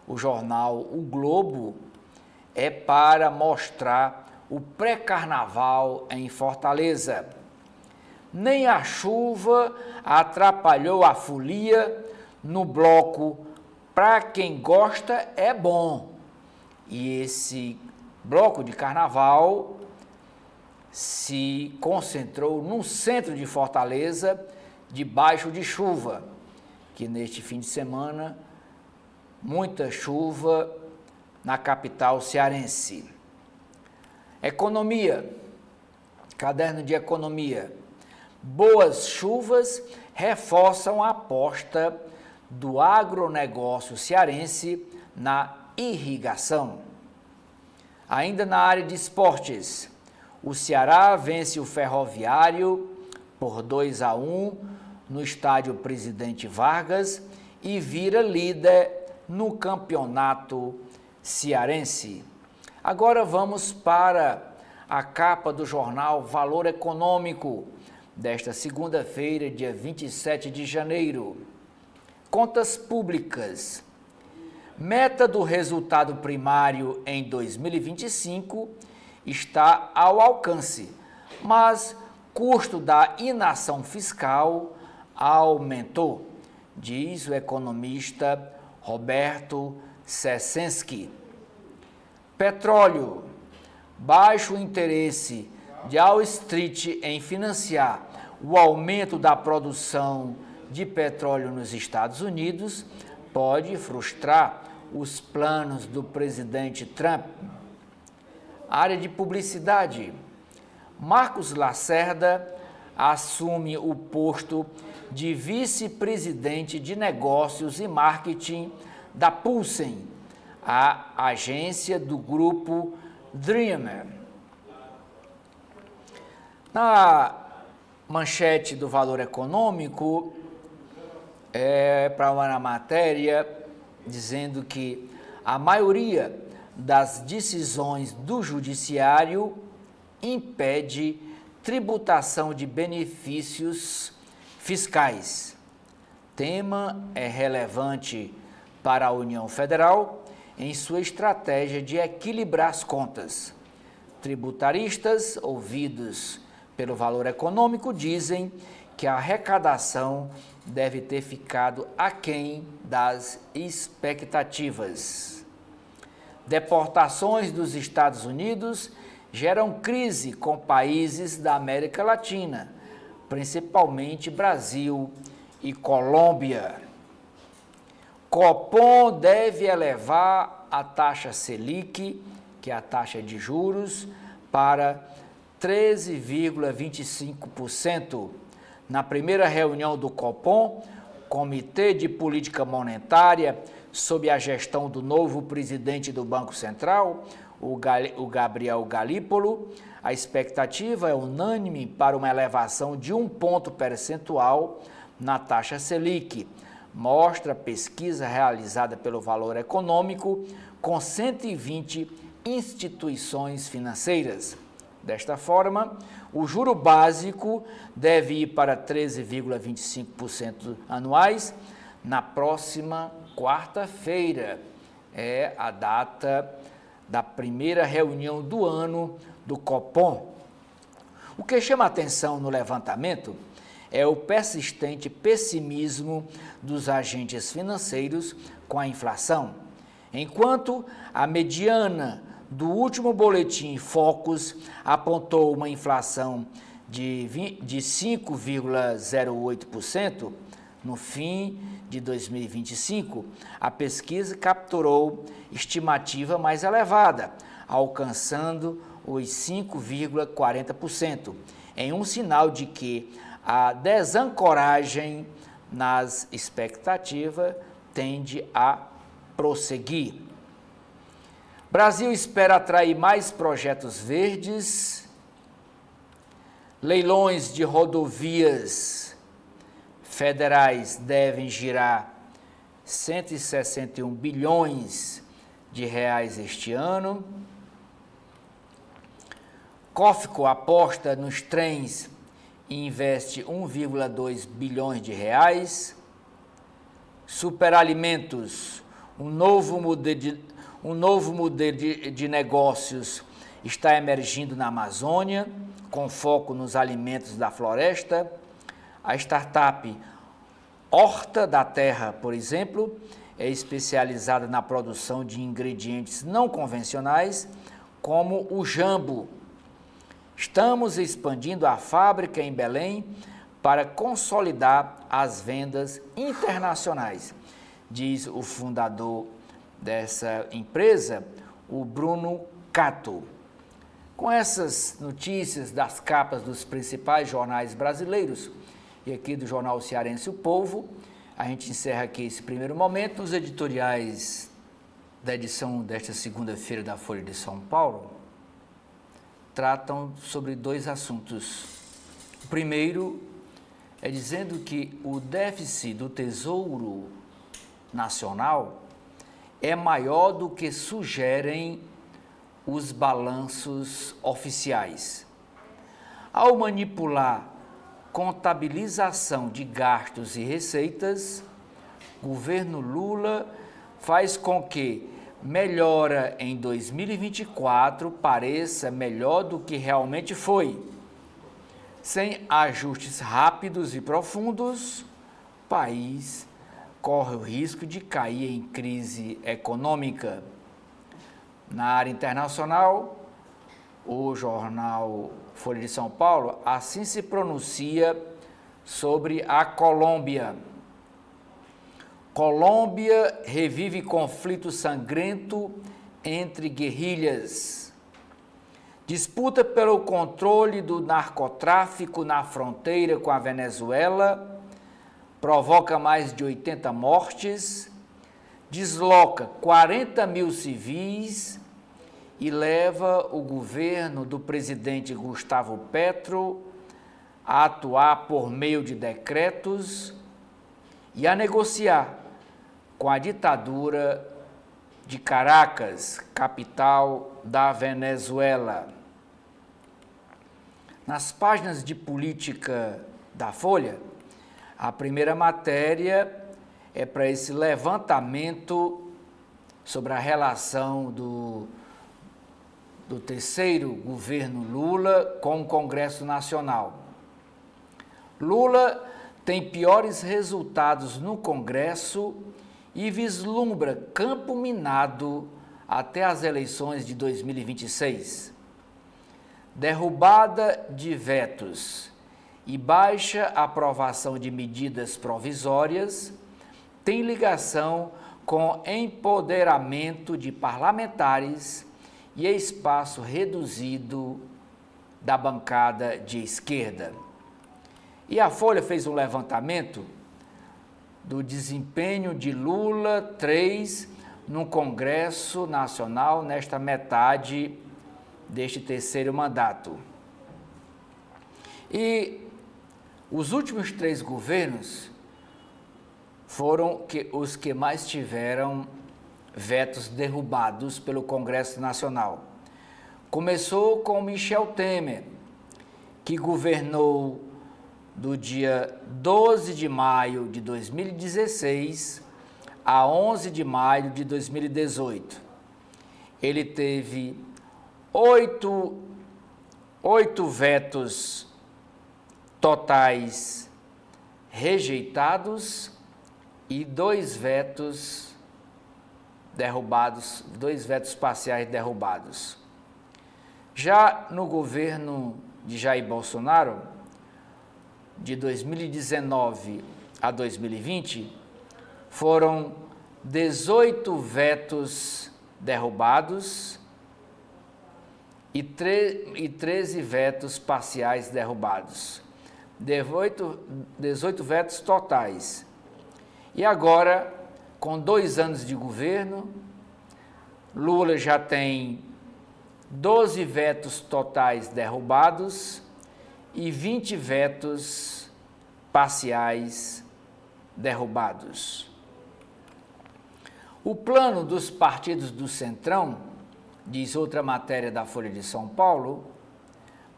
o jornal O Globo, é para mostrar o pré-carnaval em Fortaleza. Nem a chuva atrapalhou a folia no bloco Pra Quem Gosta é Bom. E esse bloco de carnaval se concentrou no centro de Fortaleza, debaixo de chuva, que neste fim de semana, muita chuva na capital cearense. Economia, caderno de economia. Boas chuvas reforçam a aposta do agronegócio cearense na irrigação. Ainda na área de esportes, o Ceará vence o Ferroviário por 2-1 no estádio Presidente Vargas e vira líder no campeonato cearense. Agora vamos para a capa do jornal Valor Econômico, desta segunda-feira, dia 27 de janeiro. Contas públicas. Meta do resultado primário em 2025 está ao alcance, mas custo da inação fiscal aumentou, diz o economista Roberto Cessensky. Petróleo. Baixo interesse de Wall Street em financiar o aumento da produção de petróleo nos Estados Unidos pode frustrar os planos do presidente Trump. Área de publicidade. Marcos Lacerda assume o posto de vice-presidente de negócios e marketing da Pulsen, a agência do grupo Dreamer. Na manchete do Valor Econômico, para uma matéria dizendo que a maioria das decisões do judiciário impede tributação de benefícios fiscais. Tema é relevante para a União Federal em sua estratégia de equilibrar as contas. Tributaristas, ouvidos pelo Valor Econômico, dizem que a arrecadação deve ter ficado aquém das expectativas. Deportações dos Estados Unidos geram crise com países da América Latina, principalmente Brasil e Colômbia. Copom deve elevar a taxa Selic, que é a taxa de juros, para 13,25%. Na primeira reunião do Copom, Comitê de Política Monetária, sob a gestão do novo presidente do Banco Central, o Gabriel Galípolo, a expectativa é unânime para uma elevação de 1 ponto percentual na taxa Selic, mostra a pesquisa realizada pelo Valor Econômico com 120 instituições financeiras. Desta forma, o juro básico deve ir para 13,25% anuais na próxima quarta-feira. É a data da primeira reunião do ano do Copom. O que chama a atenção no levantamento é o persistente pessimismo dos agentes financeiros com a inflação, enquanto a mediana do último boletim Focus apontou uma inflação de 5,08% no fim de 2025, a pesquisa capturou estimativa mais elevada, alcançando os 5,40%, em um sinal de que a desancoragem nas expectativas tende a prosseguir. Brasil espera atrair mais projetos verdes. Leilões de rodovias federais devem girar 161 bilhões de reais este ano. COFCO aposta nos trens e investe 1,2 bilhões de reais. Superalimentos, um novo modelo de negócios está emergindo na Amazônia, com foco nos alimentos da floresta. A startup Horta da Terra, por exemplo, é especializada na produção de ingredientes não convencionais, como o jambo. Estamos expandindo a fábrica em Belém para consolidar as vendas internacionais, diz o fundador dessa empresa, o Bruno Cato. Com essas notícias das capas dos principais jornais brasileiros e aqui do Jornal Cearense O Povo, a gente encerra aqui esse primeiro momento. Os editoriais da edição desta segunda-feira da Folha de São Paulo tratam sobre dois assuntos. O primeiro é dizendo que o déficit do Tesouro Nacional é maior do que sugerem os balanços oficiais. Ao manipular contabilização de gastos e receitas, o governo Lula faz com que melhora em 2024 pareça melhor do que realmente foi. Sem ajustes rápidos e profundos, o país corre o risco de cair em crise econômica. Na área internacional, o jornal Folha de São Paulo assim se pronuncia sobre a Colômbia. Colômbia revive conflito sangrento entre guerrilhas. Disputa pelo controle do narcotráfico na fronteira com a Venezuela provoca mais de 80 mortes, desloca 40 mil civis e leva o governo do presidente Gustavo Petro a atuar por meio de decretos e a negociar com a ditadura de Caracas, capital da Venezuela. Nas páginas de política da Folha, a primeira matéria é para esse levantamento sobre a relação do terceiro governo Lula com o Congresso Nacional. Lula tem piores resultados no Congresso e vislumbra campo minado até as eleições de 2026. Derrubada de vetos e baixa aprovação de medidas provisórias tem ligação com empoderamento de parlamentares e espaço reduzido da bancada de esquerda. E a Folha fez um levantamento do desempenho de Lula III no Congresso Nacional nesta metade deste terceiro mandato. E os últimos 3 governos foram os que mais tiveram vetos derrubados pelo Congresso Nacional. Começou com Michel Temer, que governou do dia 12 de maio de 2016 a 11 de maio de 2018. Ele teve 8 vetos totais rejeitados e 2 vetos derrubados, 2 vetos parciais derrubados. Já no governo de Jair Bolsonaro, de 2019 a 2020, foram 18 vetos derrubados e 13 vetos parciais derrubados. 18 vetos totais. E agora, com 2 anos de governo, Lula já tem 12 vetos totais derrubados e 20 vetos parciais derrubados. O plano dos partidos do Centrão, diz outra matéria da Folha de São Paulo,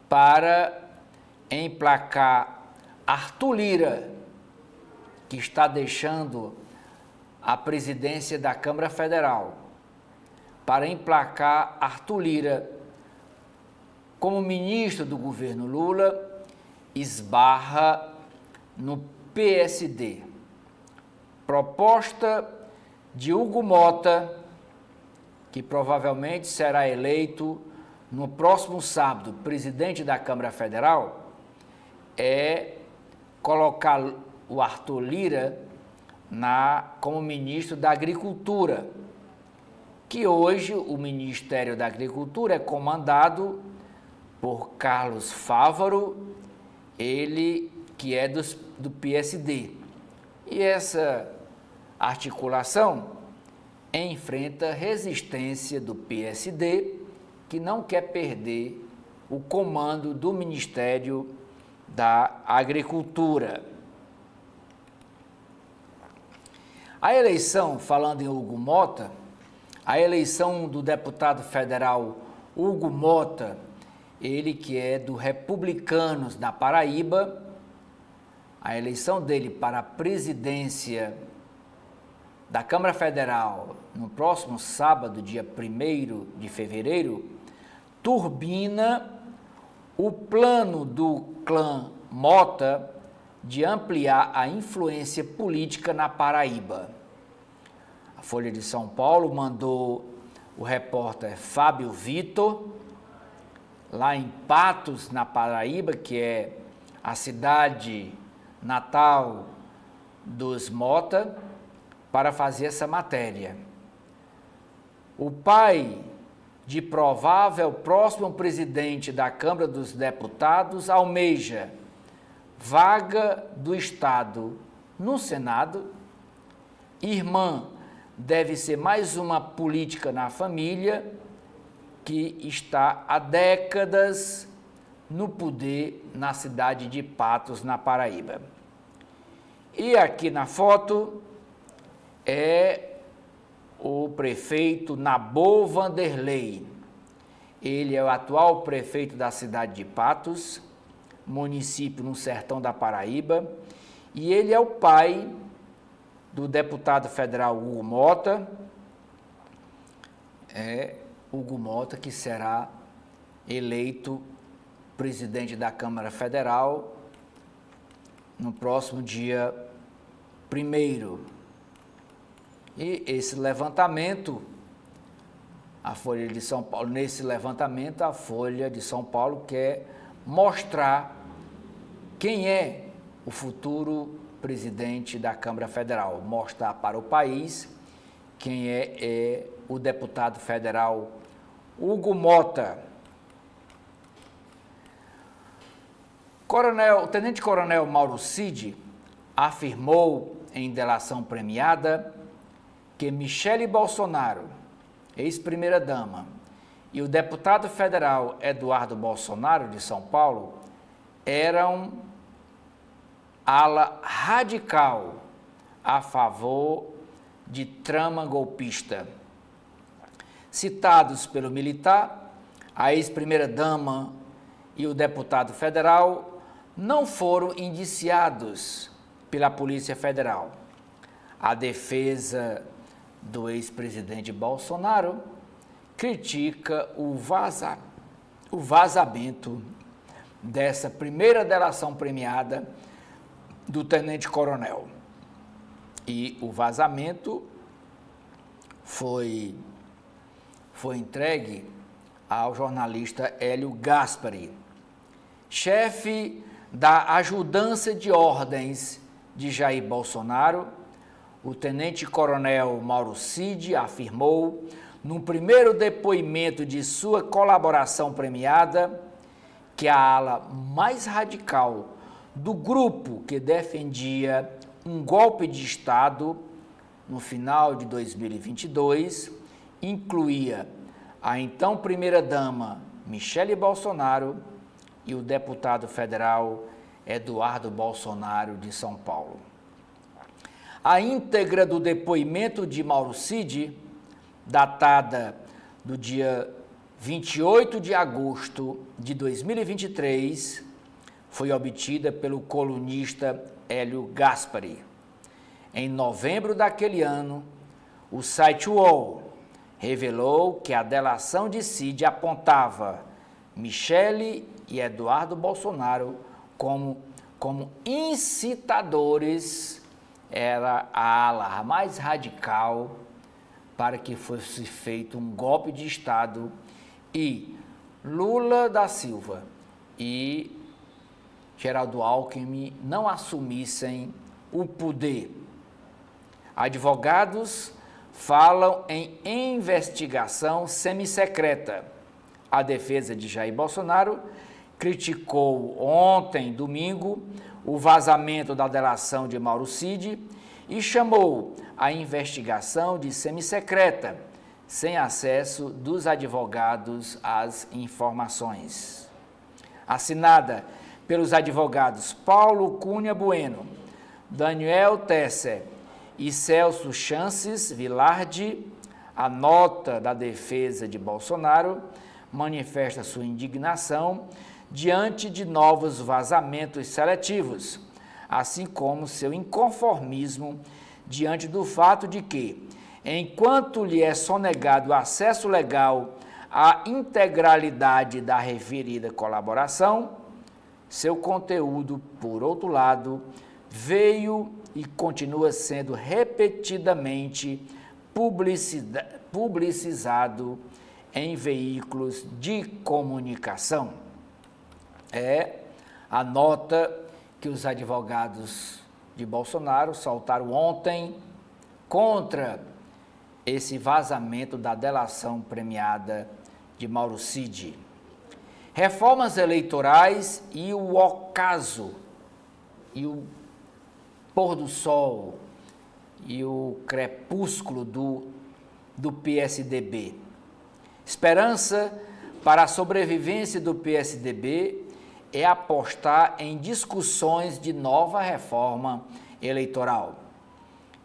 para emplacar Arthur Lira, que está deixando a presidência da Câmara Federal, para emplacar Arthur Lira como ministro do governo Lula, esbarra no PSD. Proposta de Hugo Mota, que provavelmente será eleito no próximo sábado presidente da Câmara Federal, é colocar o Arthur Lira como ministro da Agricultura, que hoje o Ministério da Agricultura é comandado por Carlos Fávaro, ele que é do PSD. E essa articulação enfrenta resistência do PSD, que não quer perder o comando do Ministério da Agricultura. A eleição, falando em Hugo Mota, a eleição do deputado federal Hugo Mota, ele que é do Republicanos da Paraíba, a eleição dele para a presidência da Câmara Federal no próximo sábado, dia 1º de fevereiro, turbina o plano do clã Mota de ampliar a influência política na Paraíba. A Folha de São Paulo mandou o repórter Fábio Vitor, lá em Patos, na Paraíba, que é a cidade natal dos Mota, para fazer essa matéria. O pai de provável próximo presidente da Câmara dos Deputados almeja vaga do Estado no Senado. Irmã deve ser mais uma política na família que está há décadas no poder na cidade de Patos, na Paraíba. E aqui na foto é o prefeito Nabor Vanderlei. Ele é o atual prefeito da cidade de Patos, município no sertão da Paraíba, e ele é o pai do deputado federal Hugo Mota, Hugo Mota, que será eleito presidente da Câmara Federal no próximo dia 1º. E esse levantamento, a Folha de São Paulo, nesse levantamento, a Folha de São Paulo quer mostrar quem é o futuro presidente da Câmara Federal, mostrar para o país quem é o deputado federal Hugo Mota. O tenente-coronel Mauro Cid afirmou em delação premiada que Michele Bolsonaro, ex-primeira-dama, e o deputado federal Eduardo Bolsonaro, de São Paulo, eram ala radical a favor de trama golpista. Citados pelo militar, a ex-primeira-dama e o deputado federal não foram indiciados pela Polícia Federal. A defesa do ex-presidente Bolsonaro critica o vazamento dessa primeira delação premiada do tenente-coronel. E o vazamento foi entregue ao jornalista Hélio Gaspari, chefe da ajudância de ordens de Jair Bolsonaro. O tenente-coronel Mauro Cid afirmou, no primeiro depoimento de sua colaboração premiada, que a ala mais radical do grupo que defendia um golpe de Estado no final de 2022 incluía a então primeira-dama Michele Bolsonaro e o deputado federal Eduardo Bolsonaro, de São Paulo. A íntegra do depoimento de Mauro Cid, datada do dia 28 de agosto de 2023, foi obtida pelo colunista Hélio Gaspari. Em novembro daquele ano, o site UOL revelou que a delação de Cid apontava Michele e Eduardo Bolsonaro como incitadores, era a ala mais radical para que fosse feito um golpe de Estado e Lula da Silva e Geraldo Alckmin não assumissem o poder. Advogados falam em investigação semissecreta. A defesa de Jair Bolsonaro criticou ontem, domingo, o vazamento da delação de Mauro Cid e chamou a investigação de semissecreta, sem acesso dos advogados às informações. Assinada pelos advogados Paulo Cunha Bueno, Daniel Tesser e Celso Chances Vilardi, a nota da defesa de Bolsonaro manifesta sua indignação diante de novos vazamentos seletivos, assim como seu inconformismo diante do fato de que, enquanto lhe é sonegado acesso legal à integralidade da referida colaboração, seu conteúdo, por outro lado, veio e continua sendo repetidamente publicizado em veículos de comunicação. É a nota que os advogados de Bolsonaro soltaram ontem contra esse vazamento da delação premiada de Mauro Cid. Reformas eleitorais e o ocaso, e o pôr do sol, e o crepúsculo do PSDB. Esperança para a sobrevivência do PSDB é apostar em discussões de nova reforma eleitoral.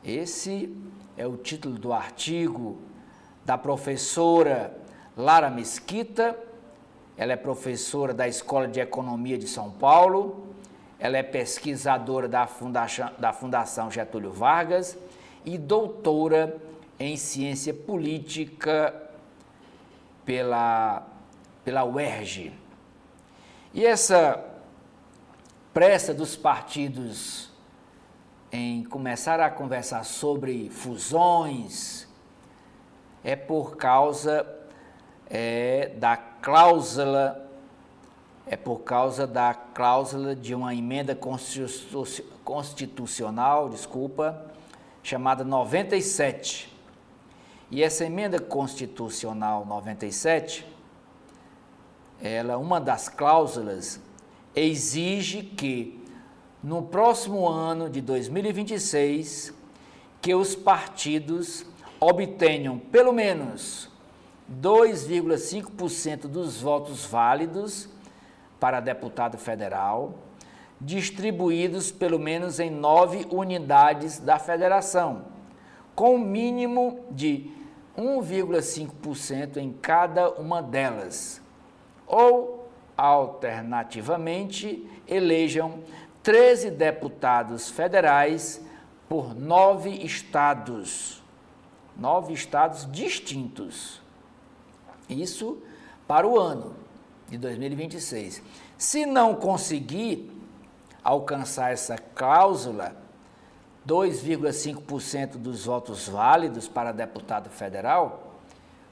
Esse é o título do artigo da professora Lara Mesquita. Ela é professora da Escola de Economia de São Paulo, ela é pesquisadora da Fundação Getúlio Vargas e doutora em Ciência Política pela UERJ. E essa pressa dos partidos em começar a conversar sobre fusões é por causa da cláusula de uma emenda constitucional, chamada 97. E essa emenda constitucional 97, uma das cláusulas exige que no próximo ano de 2026 que os partidos obtenham pelo menos 2,5% dos votos válidos para deputado federal, distribuídos pelo menos em 9 unidades da federação, com um mínimo de 1,5% em cada uma delas. Ou, alternativamente, elejam 13 deputados federais por 9 estados distintos. Isso para o ano de 2026. Se não conseguir alcançar essa cláusula, 2,5% dos votos válidos para deputado federal,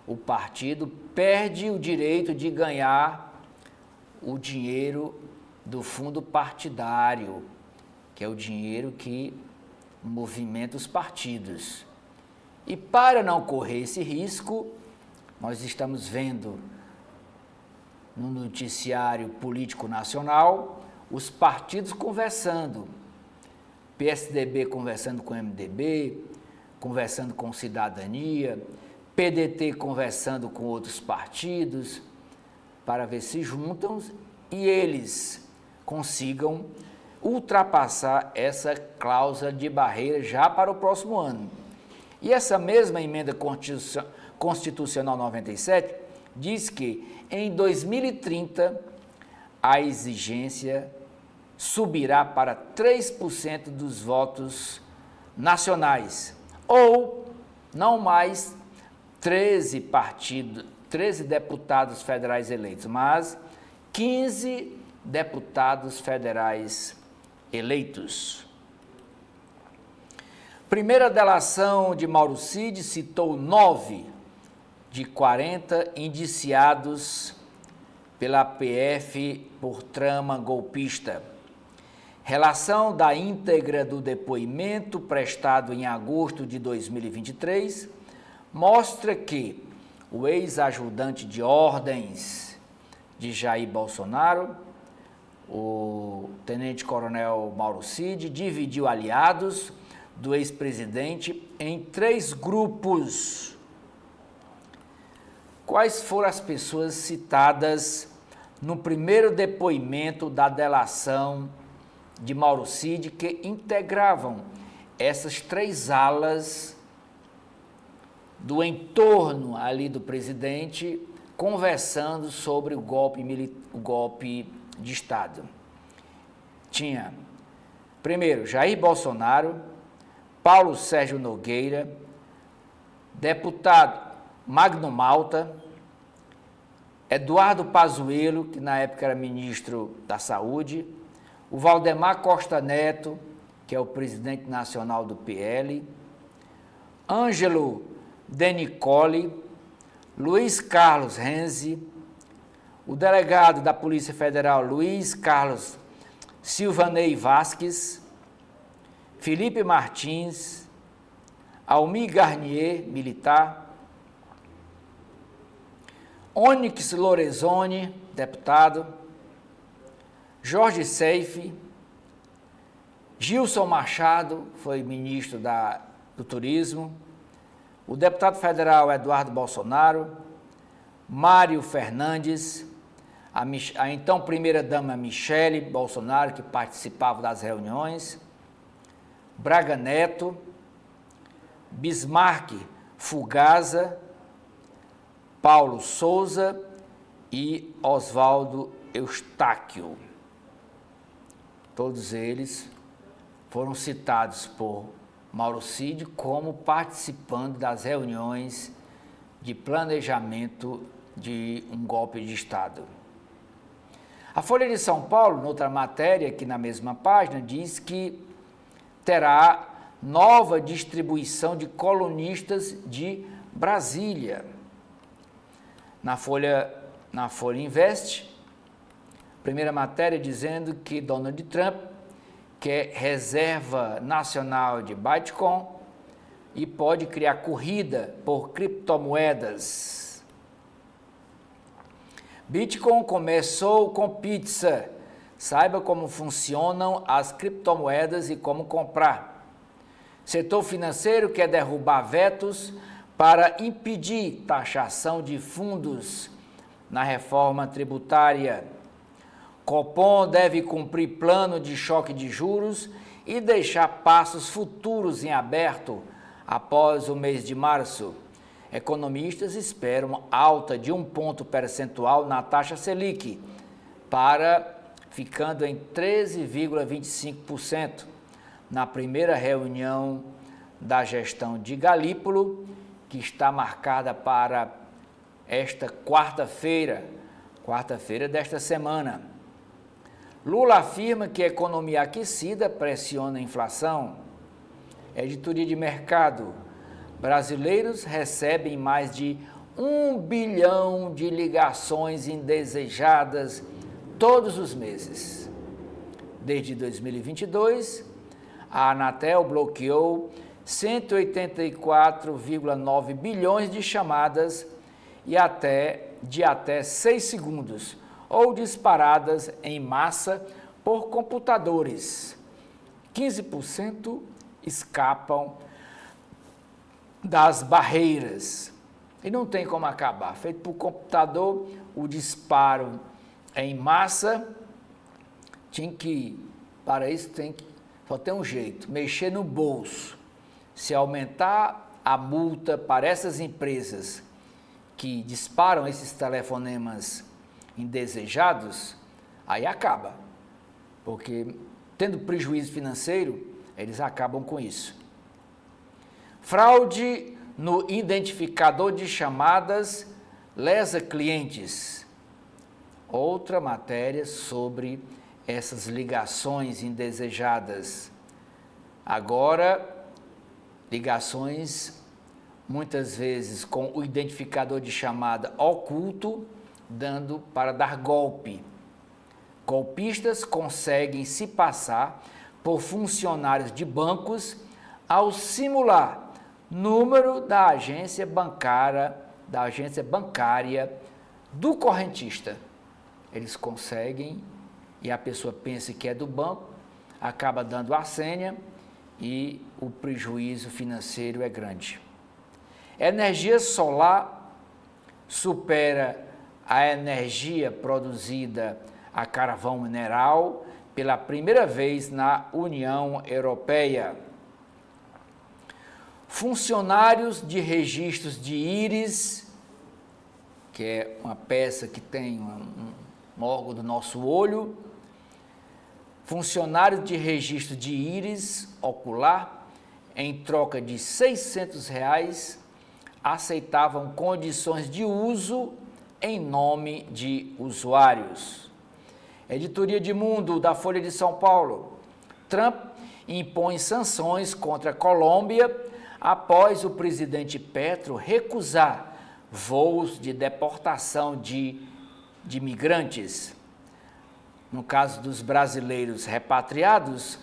o partido perde o direito de ganhar o dinheiro do fundo partidário, que é o dinheiro que movimenta os partidos. E para não correr esse risco, nós estamos vendo no noticiário político nacional os partidos conversando, PSDB conversando com MDB, conversando com Cidadania, PDT conversando com outros partidos, para ver se juntam e eles consigam ultrapassar essa cláusula de barreira já para o próximo ano. E essa mesma emenda Constitucional 97 diz que em 2030 a exigência subirá para 3% dos votos nacionais, ou não mais 13 deputados federais eleitos, mas 15 deputados federais eleitos. Primeira delação de Mauro Cid citou 9 de 40 indiciados pela PF por trama golpista. Relação da íntegra do depoimento prestado em agosto de 2023 mostra que o ex-ajudante de ordens de Jair Bolsonaro, o tenente-coronel Mauro Cid, dividiu aliados do ex-presidente em 3 grupos. Quais foram as pessoas citadas no primeiro depoimento da delação de Mauro Cid que integravam essas 3 alas do entorno ali do presidente, conversando sobre o golpe de Estado? Tinha, primeiro, Jair Bolsonaro, Paulo Sérgio Nogueira, deputado Magno Malta, Eduardo Pazuello, que na época era ministro da Saúde, o Valdemar Costa Neto, que é o presidente nacional do PL, Ângelo Denicoli, Luiz Carlos Renzi, o delegado da Polícia Federal Luiz Carlos Silvanei Vasques, Felipe Martins, Almir Garnier, militar, Onyx Lorenzoni, deputado, Jorge Seife, Gilson Machado, foi ministro do Turismo, o deputado federal Eduardo Bolsonaro, Mário Fernandes, a então primeira-dama Michele Bolsonaro, que participava das reuniões, Braga Neto, Bismarck Fugaza, Paulo Souza e Oswaldo Eustáquio. Todos eles foram citados por Mauro Cid como participando das reuniões de planejamento de um golpe de Estado. A Folha de São Paulo, noutra matéria, aqui na mesma página, diz que terá nova distribuição de colunistas de Brasília. Na Folha Invest, primeira matéria dizendo que Donald Trump quer reserva nacional de Bitcoin e pode criar corrida por criptomoedas. Bitcoin começou com pizza. Saiba como funcionam as criptomoedas e como comprar. Setor financeiro quer derrubar vetos para impedir taxação de fundos na reforma tributária. Copom deve cumprir plano de choque de juros e deixar passos futuros em aberto após o mês de março. Economistas esperam alta de 1 ponto percentual na taxa Selic, ficando em 13,25% na primeira reunião da gestão de Galípolo, que está marcada para esta quarta-feira desta semana. Lula afirma que a economia aquecida pressiona a inflação. Editoria de mercado. Brasileiros recebem mais de 1 bilhão de ligações indesejadas todos os meses. Desde 2022, a Anatel bloqueou 184,9 bilhões de chamadas de até 6 segundos ou disparadas em massa por computadores. 15% escapam das barreiras e não tem como acabar. Feito por computador, o disparo em massa, para isso só tem um jeito, mexer no bolso. Se aumentar a multa para essas empresas que disparam esses telefonemas indesejados, aí acaba, porque tendo prejuízo financeiro, eles acabam com isso. Fraude no identificador de chamadas lesa clientes. Outra matéria sobre essas ligações indesejadas. Agora, ligações muitas vezes com o identificador de chamada oculto, dando para dar golpe. Golpistas conseguem se passar por funcionários de bancos ao simular número da agência bancária do correntista. Eles conseguem e a pessoa pensa que é do banco, acaba dando a senha e o prejuízo financeiro é grande. Energia solar supera a energia produzida a carvão mineral pela primeira vez na União Europeia. Funcionários de registros de íris, que é uma peça que tem um órgão do nosso olho, funcionários de registro de íris ocular, em troca de R$600, aceitavam condições de uso em nome de usuários. Editoria de Mundo da Folha de São Paulo. Trump impõe sanções contra a Colômbia após o presidente Petro recusar voos de deportação de migrantes. No caso dos brasileiros repatriados,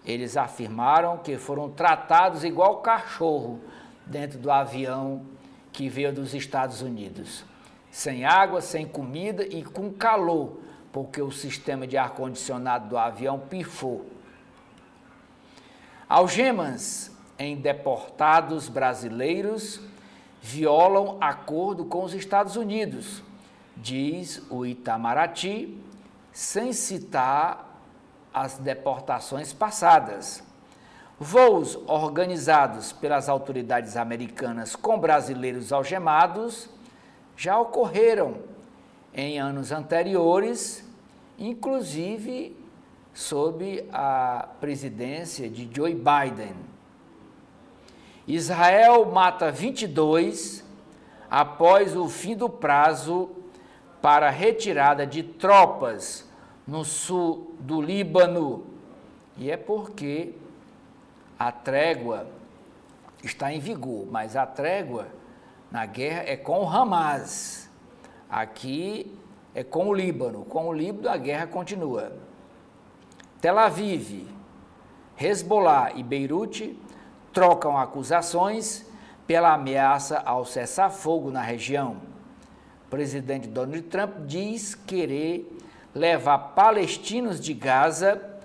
eles afirmaram que foram tratados igual cachorro dentro do avião que veio dos Estados Unidos. Sem água, sem comida e com calor, porque o sistema de ar-condicionado do avião pifou. Algemas em deportados brasileiros violam acordo com os Estados Unidos, diz o Itamaraty, sem citar as deportações passadas. Voos organizados pelas autoridades americanas com brasileiros algemados já ocorreram em anos anteriores, inclusive sob a presidência de Joe Biden. Israel mata 22 após o fim do prazo para retirada de tropas no sul do Líbano. E é porque a trégua está em vigor, mas a trégua na guerra é com o Hamas. Aqui é com o Líbano. Com o Líbano a guerra continua. Tel Aviv, Hezbollah e Beirute trocam acusações pela ameaça ao cessar-fogo na região. O presidente Donald Trump diz querer levar palestinos de Gaza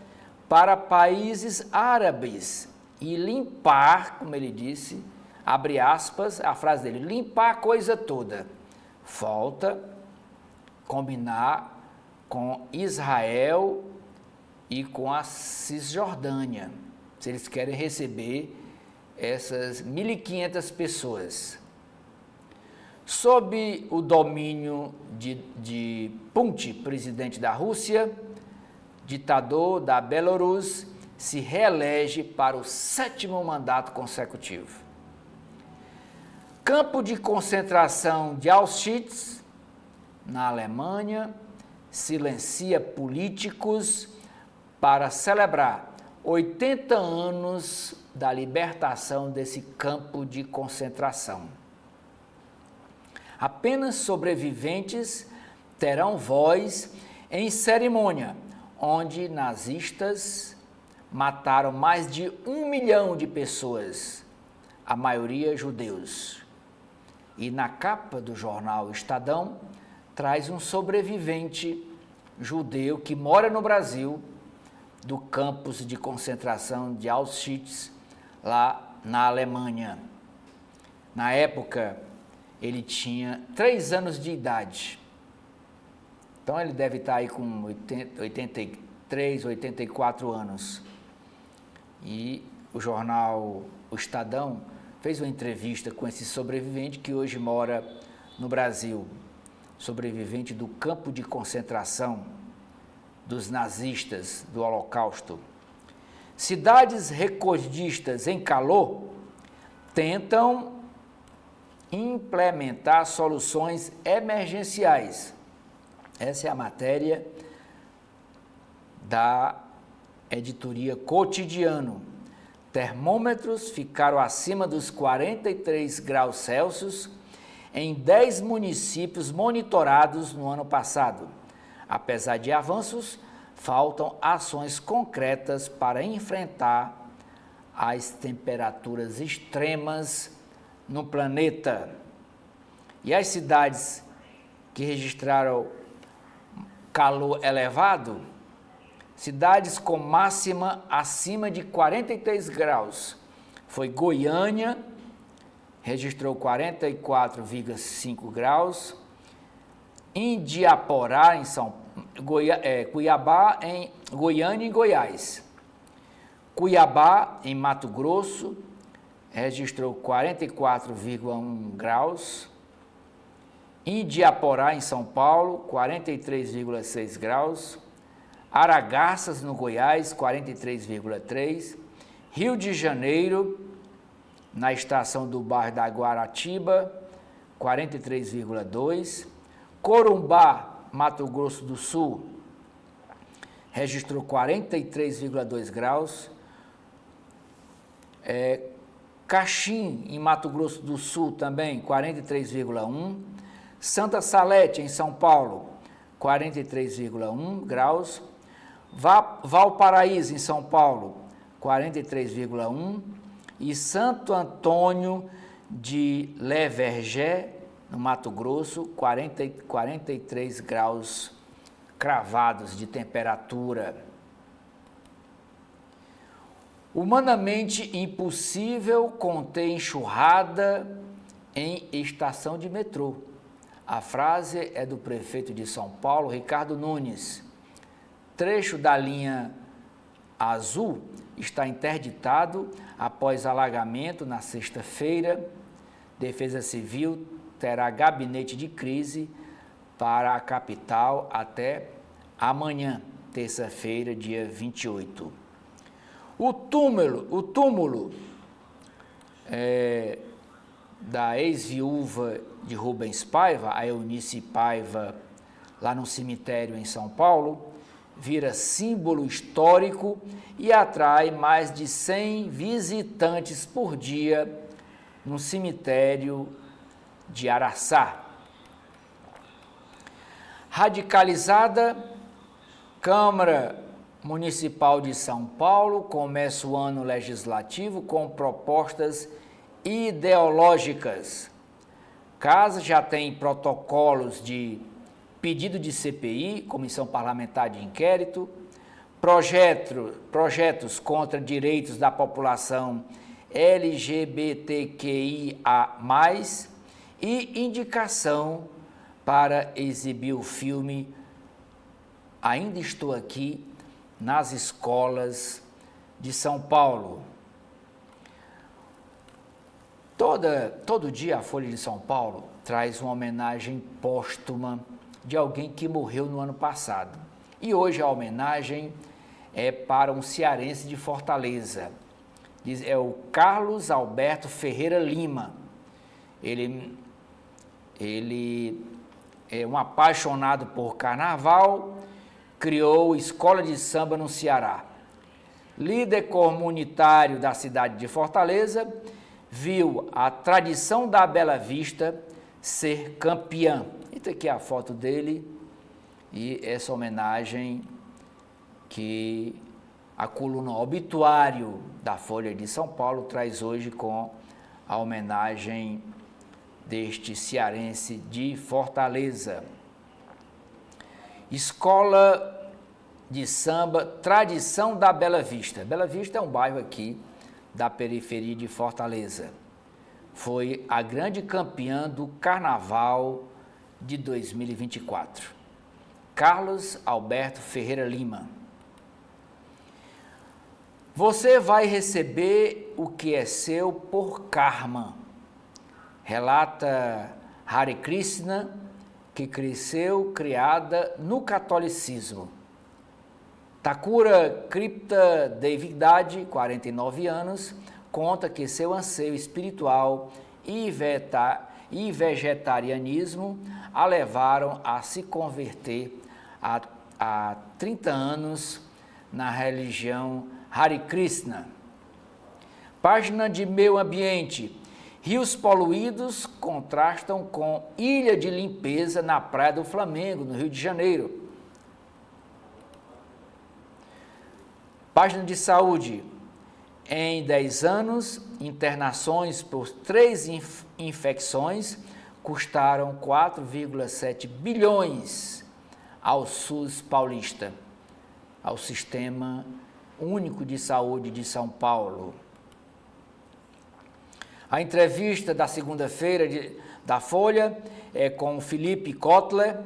para países árabes e limpar, como ele disse, abre aspas, a frase dele, limpar a coisa toda. Falta combinar com Israel e com a Cisjordânia, se eles querem receber essas 1.500 pessoas. Sob o domínio de Putin, presidente da Rússia, ditador da Bielorrússia, se reelege para o 7º mandato consecutivo. Campo de concentração de Auschwitz, na Alemanha, silencia políticos para celebrar 80 anos da libertação desse campo de concentração. Apenas sobreviventes terão voz em cerimônia, onde nazistas mataram mais de 1 milhão de pessoas, a maioria judeus. E na capa do jornal Estadão, traz um sobrevivente judeu que mora no Brasil, do campus de concentração de Auschwitz, lá na Alemanha. Na época, ele tinha 3 anos de idade. Então, ele deve estar aí com 83, 84 anos. E o jornal O Estadão fez uma entrevista com esse sobrevivente que hoje mora no Brasil. Sobrevivente do campo de concentração dos nazistas do Holocausto. Cidades recordistas em calor tentam implementar soluções emergenciais. Essa é a matéria da editoria Cotidiano. Termômetros ficaram acima dos 43 graus Celsius em 10 municípios monitorados no ano passado. Apesar de avanços, faltam ações concretas para enfrentar as temperaturas extremas no planeta. E as cidades que registraram calor elevado, cidades com máxima acima de 43 graus, foi Goiânia, registrou 44,5 graus, Indiaporá, em Cuiabá, em Goiânia e Goiás. Cuiabá, em Mato Grosso, registrou 44,1 graus. Indiaporá, em São Paulo, 43,6 graus. Aragarças, no Goiás, 43,3. Rio de Janeiro, na estação do bairro da Guaratiba, 43,2. Corumbá, Mato Grosso do Sul, registrou 43,2 graus. Caxim, em Mato Grosso do Sul, também 43,1. Santa Salete, em São Paulo, 43,1 graus. Valparaíso, em São Paulo, 43,1. E Santo Antônio de Levergé, no Mato Grosso, 43 graus cravados de temperatura. Humanamente impossível conter enxurrada em estação de metrô. A frase é do prefeito de São Paulo, Ricardo Nunes. Trecho da linha azul está interditado após alagamento na sexta-feira. Defesa Civil terá gabinete de crise para a capital até amanhã, terça-feira, dia 28. O túmulo da ex-viúva de Rubens Paiva, a Eunice Paiva, lá no cemitério em São Paulo, vira símbolo histórico e atrai mais de 100 visitantes por dia no cemitério de Araçá. Radicalizada, Câmara Municipal de São Paulo começa o ano legislativo com propostas ideológicas. Casa já tem protocolos de pedido de CPI, Comissão Parlamentar de Inquérito, projetos contra direitos da população LGBTQIA+, e indicação para exibir o filme Ainda Estou Aqui nas escolas de São Paulo. Todo dia a Folha de São Paulo traz uma homenagem póstuma de alguém que morreu no ano passado. E hoje a homenagem é para um cearense de Fortaleza. É o Carlos Alberto Ferreira Lima. Ele é um apaixonado por carnaval, criou escola de samba no Ceará. Líder comunitário da cidade de Fortaleza, viu a tradição da Bela Vista ser campeã. E tem aqui a foto dele e essa homenagem que a coluna Obituário da Folha de São Paulo traz hoje com a homenagem deste cearense de Fortaleza. Escola de samba, tradição da Bela Vista. Bela Vista é um bairro aqui da periferia de Fortaleza. Foi a grande campeã do Carnaval de 2024. Carlos Alberto Ferreira Lima. Você vai receber o que é seu por karma, relata Hare Krishna, que cresceu criada no catolicismo. Thakura Cripta Devidade, 49 anos, conta que seu anseio espiritual e vegetarianismo a levaram a se converter há 30 anos na religião Hare Krishna. Página de meio ambiente. Rios poluídos contrastam com ilha de limpeza na Praia do Flamengo, no Rio de Janeiro. Página de saúde. Em 10 anos, internações por 3 infecções custaram 4,7 bilhões ao SUS paulista, ao Sistema Único de Saúde de São Paulo. A entrevista da segunda-feira da Folha é com Felipe Kotler.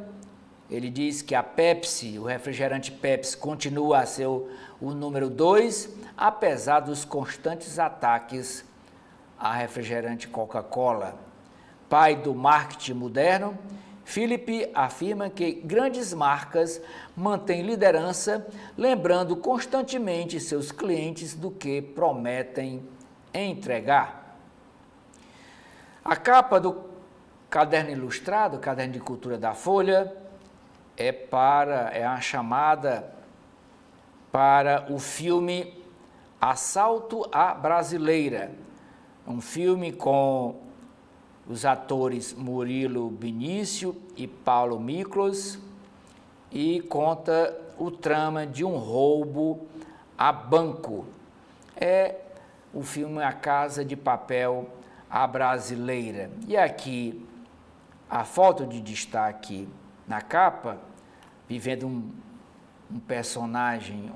Ele diz que a Pepsi, o refrigerante Pepsi, continua a ser o número 2, apesar dos constantes ataques a refrigerante Coca-Cola. Pai do marketing moderno, Felipe afirma que grandes marcas mantêm liderança, lembrando constantemente seus clientes do que prometem entregar. A capa do caderno ilustrado, caderno de cultura da Folha, é a chamada para o filme Assalto à Brasileira, um filme com os atores Murilo Benício e Paulo Miklos, e conta o trama de um roubo a banco. É o filme A Casa de Papel à Brasileira. E aqui a foto de destaque na capa, vivendo um personagem,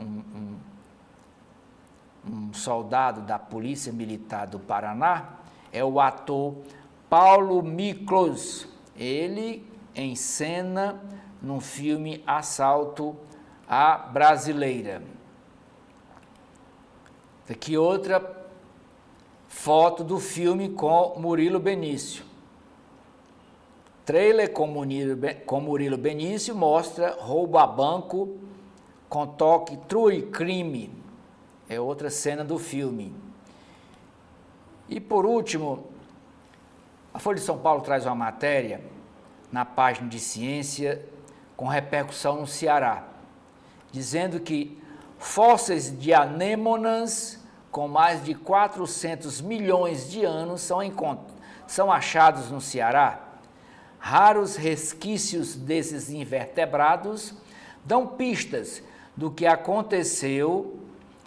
um soldado da Polícia Militar do Paraná, é o ator Paulo Miklos. Ele encena no filme Assalto à Brasileira. Aqui outra foto do filme com Murilo Benício. Trailer com Murilo Benício mostra roubo a banco com toque true crime. É outra cena do filme. E por último, a Folha de São Paulo traz uma matéria na página de ciência com repercussão no Ceará, dizendo que fósseis de anêmonas com mais de 400 milhões de anos são achados no Ceará. Raros resquícios desses invertebrados dão pistas do que aconteceu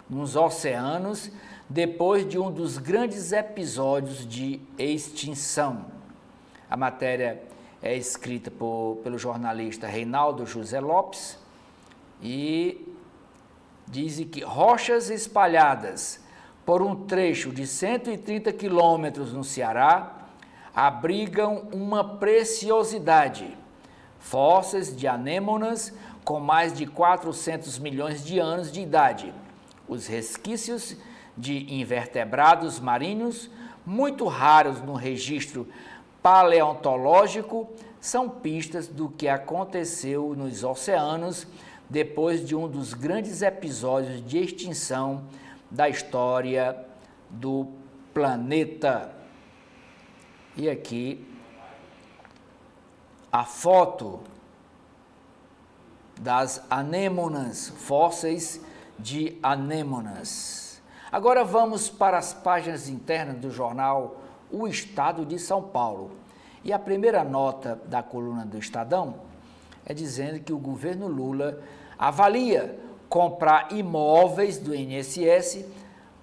nos oceanos depois de um dos grandes episódios de extinção. A matéria é escrita pelo jornalista Reinaldo José Lopes e diz que rochas espalhadas por um trecho de 130 quilômetros no Ceará abrigam uma preciosidade, fósseis de anêmonas com mais de 400 milhões de anos de idade. Os resquícios de invertebrados marinhos, muito raros no registro paleontológico, são pistas do que aconteceu nos oceanos depois de um dos grandes episódios de extinção da história do planeta. E aqui a foto das anêmonas, fósseis de anêmonas. Agora vamos para as páginas internas do jornal O Estado de São Paulo. E a primeira nota da coluna do Estadão é dizendo que o governo Lula avalia comprar imóveis do INSS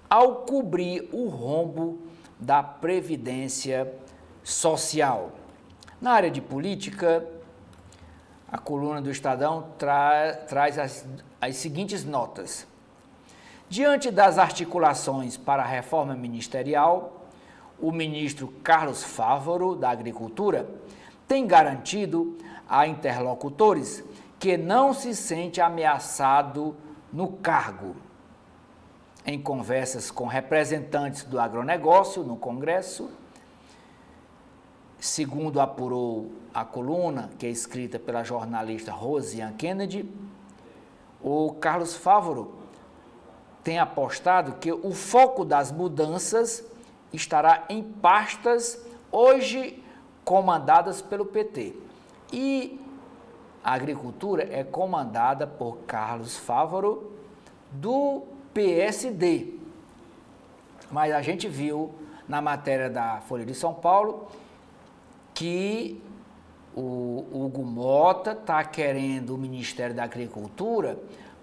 ao cobrir o rombo da Previdência Social. Na área de política, a coluna do Estadão traz as seguintes notas. Diante das articulações para a reforma ministerial, o ministro Carlos Fávaro, da Agricultura, tem garantido a interlocutores que não se sente ameaçado no cargo. Em conversas com representantes do agronegócio no Congresso, segundo apurou a coluna, que é escrita pela jornalista Rosiane Kennedy, o Carlos Fávaro tem apostado que o foco das mudanças estará em pastas hoje comandadas pelo PT. E a agricultura é comandada por Carlos Fávaro, do PSD. Mas a gente viu na matéria da Folha de São Paulo que o Hugo Mota está querendo o Ministério da Agricultura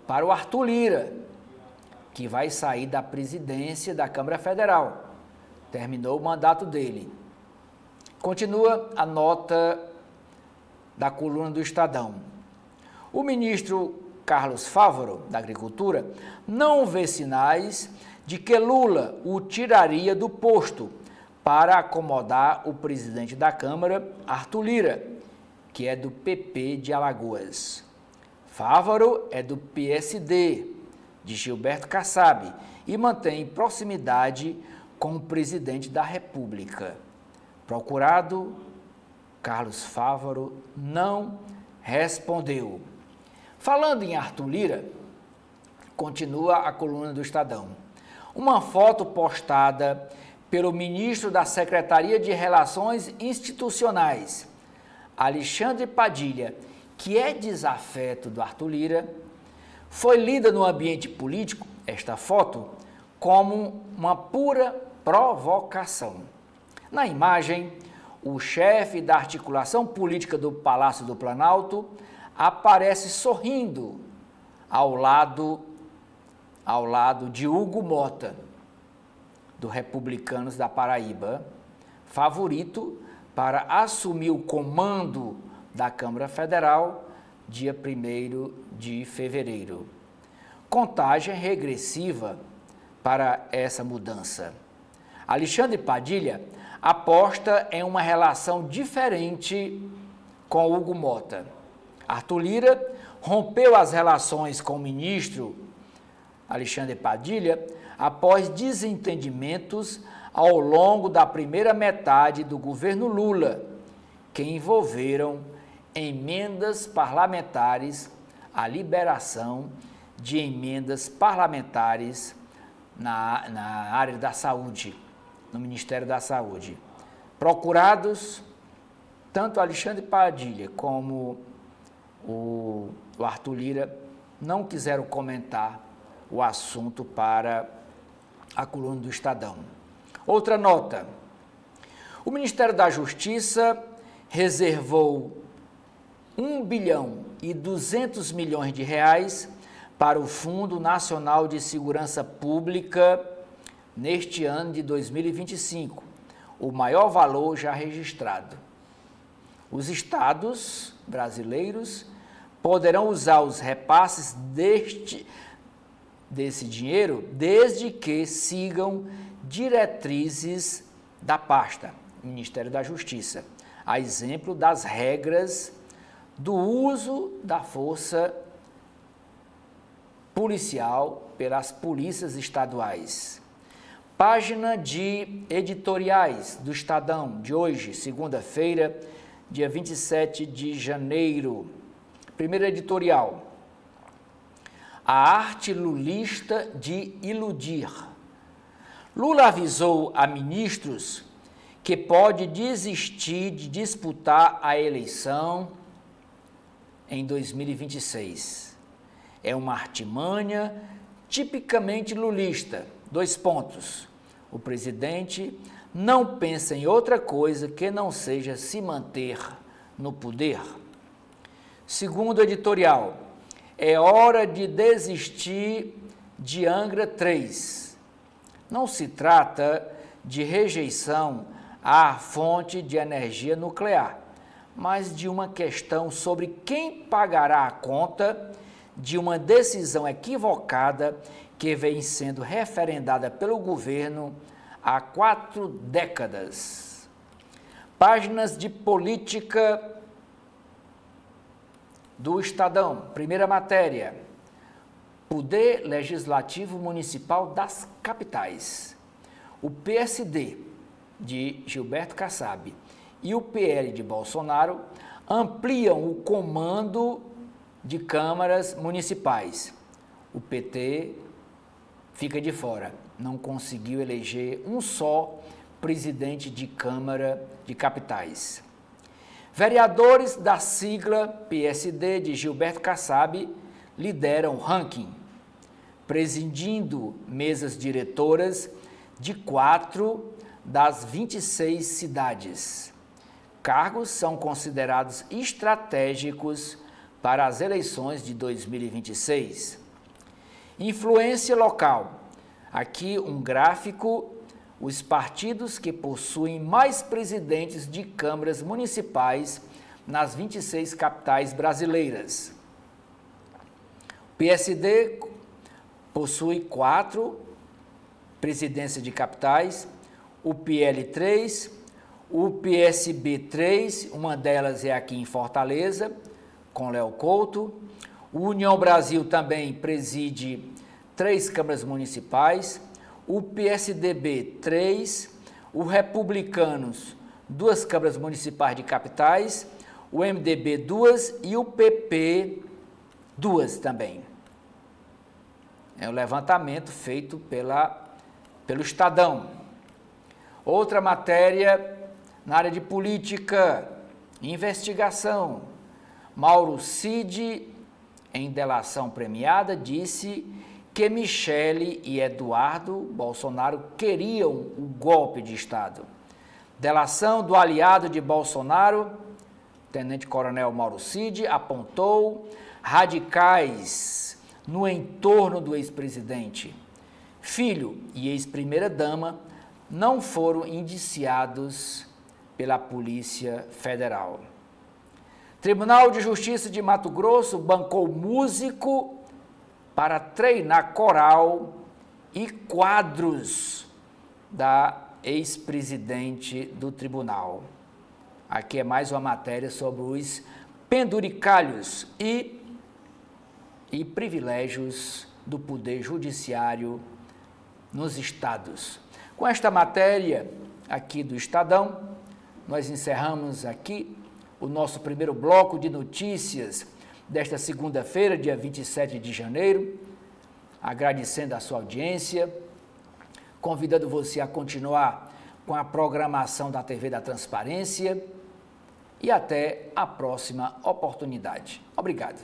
para o Arthur Lira, que vai sair da presidência da Câmara Federal. Terminou o mandato dele. Continua a nota da coluna do Estadão. O ministro Carlos Fávaro, da Agricultura, não vê sinais de que Lula o tiraria do posto para acomodar o presidente da Câmara, Arthur Lira, que é do PP de Alagoas. Fávaro é do PSD, de Gilberto Kassab, e mantém proximidade com o presidente da República. Procurado, Carlos Fávaro não respondeu. Falando em Arthur Lira, continua a coluna do Estadão. Uma foto postada pelo ministro da Secretaria de Relações Institucionais, Alexandre Padilha, que é desafeto do Arthur Lira, foi lida no ambiente político, esta foto, como uma pura provocação. Na imagem, o chefe da articulação política do Palácio do Planalto aparece sorrindo ao lado de Hugo Mota, do Republicanos da Paraíba, favorito para assumir o comando da Câmara Federal dia 1º de fevereiro. Contagem regressiva para essa mudança. Alexandre Padilha aposta em uma relação diferente com Hugo Mota. Arthur Lira rompeu as relações com o ministro Alexandre Padilha após desentendimentos ao longo da primeira metade do governo Lula, que envolveram emendas parlamentares, a liberação de emendas parlamentares na área da saúde, no Ministério da Saúde. Procurados, tanto Alexandre Padilha como o Arthur Lira não quiseram comentar o assunto para a coluna do Estadão. Outra nota: o Ministério da Justiça reservou 1 bilhão e 200 milhões de reais para o Fundo Nacional de Segurança Pública neste ano de 2025, o maior valor já registrado. Os estados brasileiros poderão usar os repasses desse dinheiro desde que sigam diretrizes da pasta, Ministério da Justiça, a exemplo das regras do uso da força policial pelas polícias estaduais. Página de editoriais do Estadão de hoje, segunda-feira, dia 27 de janeiro. Primeiro editorial: a arte lulista de iludir. Lula avisou a ministros que pode desistir de disputar a eleição em 2026. É uma artimanha tipicamente lulista. 2 pontos. O presidente não pensa em outra coisa que não seja se manter no poder. Segundo editorial: é hora de desistir de Angra 3. Não se trata de rejeição à fonte de energia nuclear, mas de uma questão sobre quem pagará a conta de uma decisão equivocada que vem sendo referendada pelo governo há 4 décadas. Páginas de política do Estadão. Primeira matéria: Poder Legislativo Municipal das Capitais. O PSD de Gilberto Kassab e o PL de Bolsonaro ampliam o comando de câmaras municipais. O PT fica de fora, não conseguiu eleger um só presidente de Câmara de Capitais. Vereadores da sigla PSD de Gilberto Kassab lideram o ranking, presidindo mesas diretoras de 4 das 26 cidades. Cargos são considerados estratégicos para as eleições de 2026. Influência local. Aqui um gráfico: os partidos que possuem mais presidentes de câmaras municipais nas 26 capitais brasileiras. O PSD possui 4 presidências de capitais, o PL 3, o PSB 3, uma delas é aqui em Fortaleza, com Léo Couto. O União Brasil também preside 3 câmaras municipais, o PSDB 3, o Republicanos 2 câmaras municipais de capitais, o MDB 2 e o PP 2 também. É o levantamento feito pelo Estadão. Outra matéria na área de política, investigação. Mauro Cid, em delação premiada, disse que Michele e Eduardo Bolsonaro queriam o golpe de Estado. Delação do aliado de Bolsonaro, Tenente-Coronel Mauro Cid, apontou radicais no entorno do ex-presidente. Filho e ex-primeira-dama não foram indiciados pela Polícia Federal. Tribunal de Justiça de Mato Grosso bancou músico para treinar coral e quadros da ex-presidente do tribunal. Aqui é mais uma matéria sobre os penduricalhos e privilégios do Poder Judiciário nos estados. Com esta matéria aqui do Estadão, nós encerramos aqui o nosso primeiro bloco de notícias desta segunda-feira, dia 27 de janeiro, agradecendo a sua audiência, convidando você a continuar com a programação da TV da Transparência e até a próxima oportunidade. Obrigado.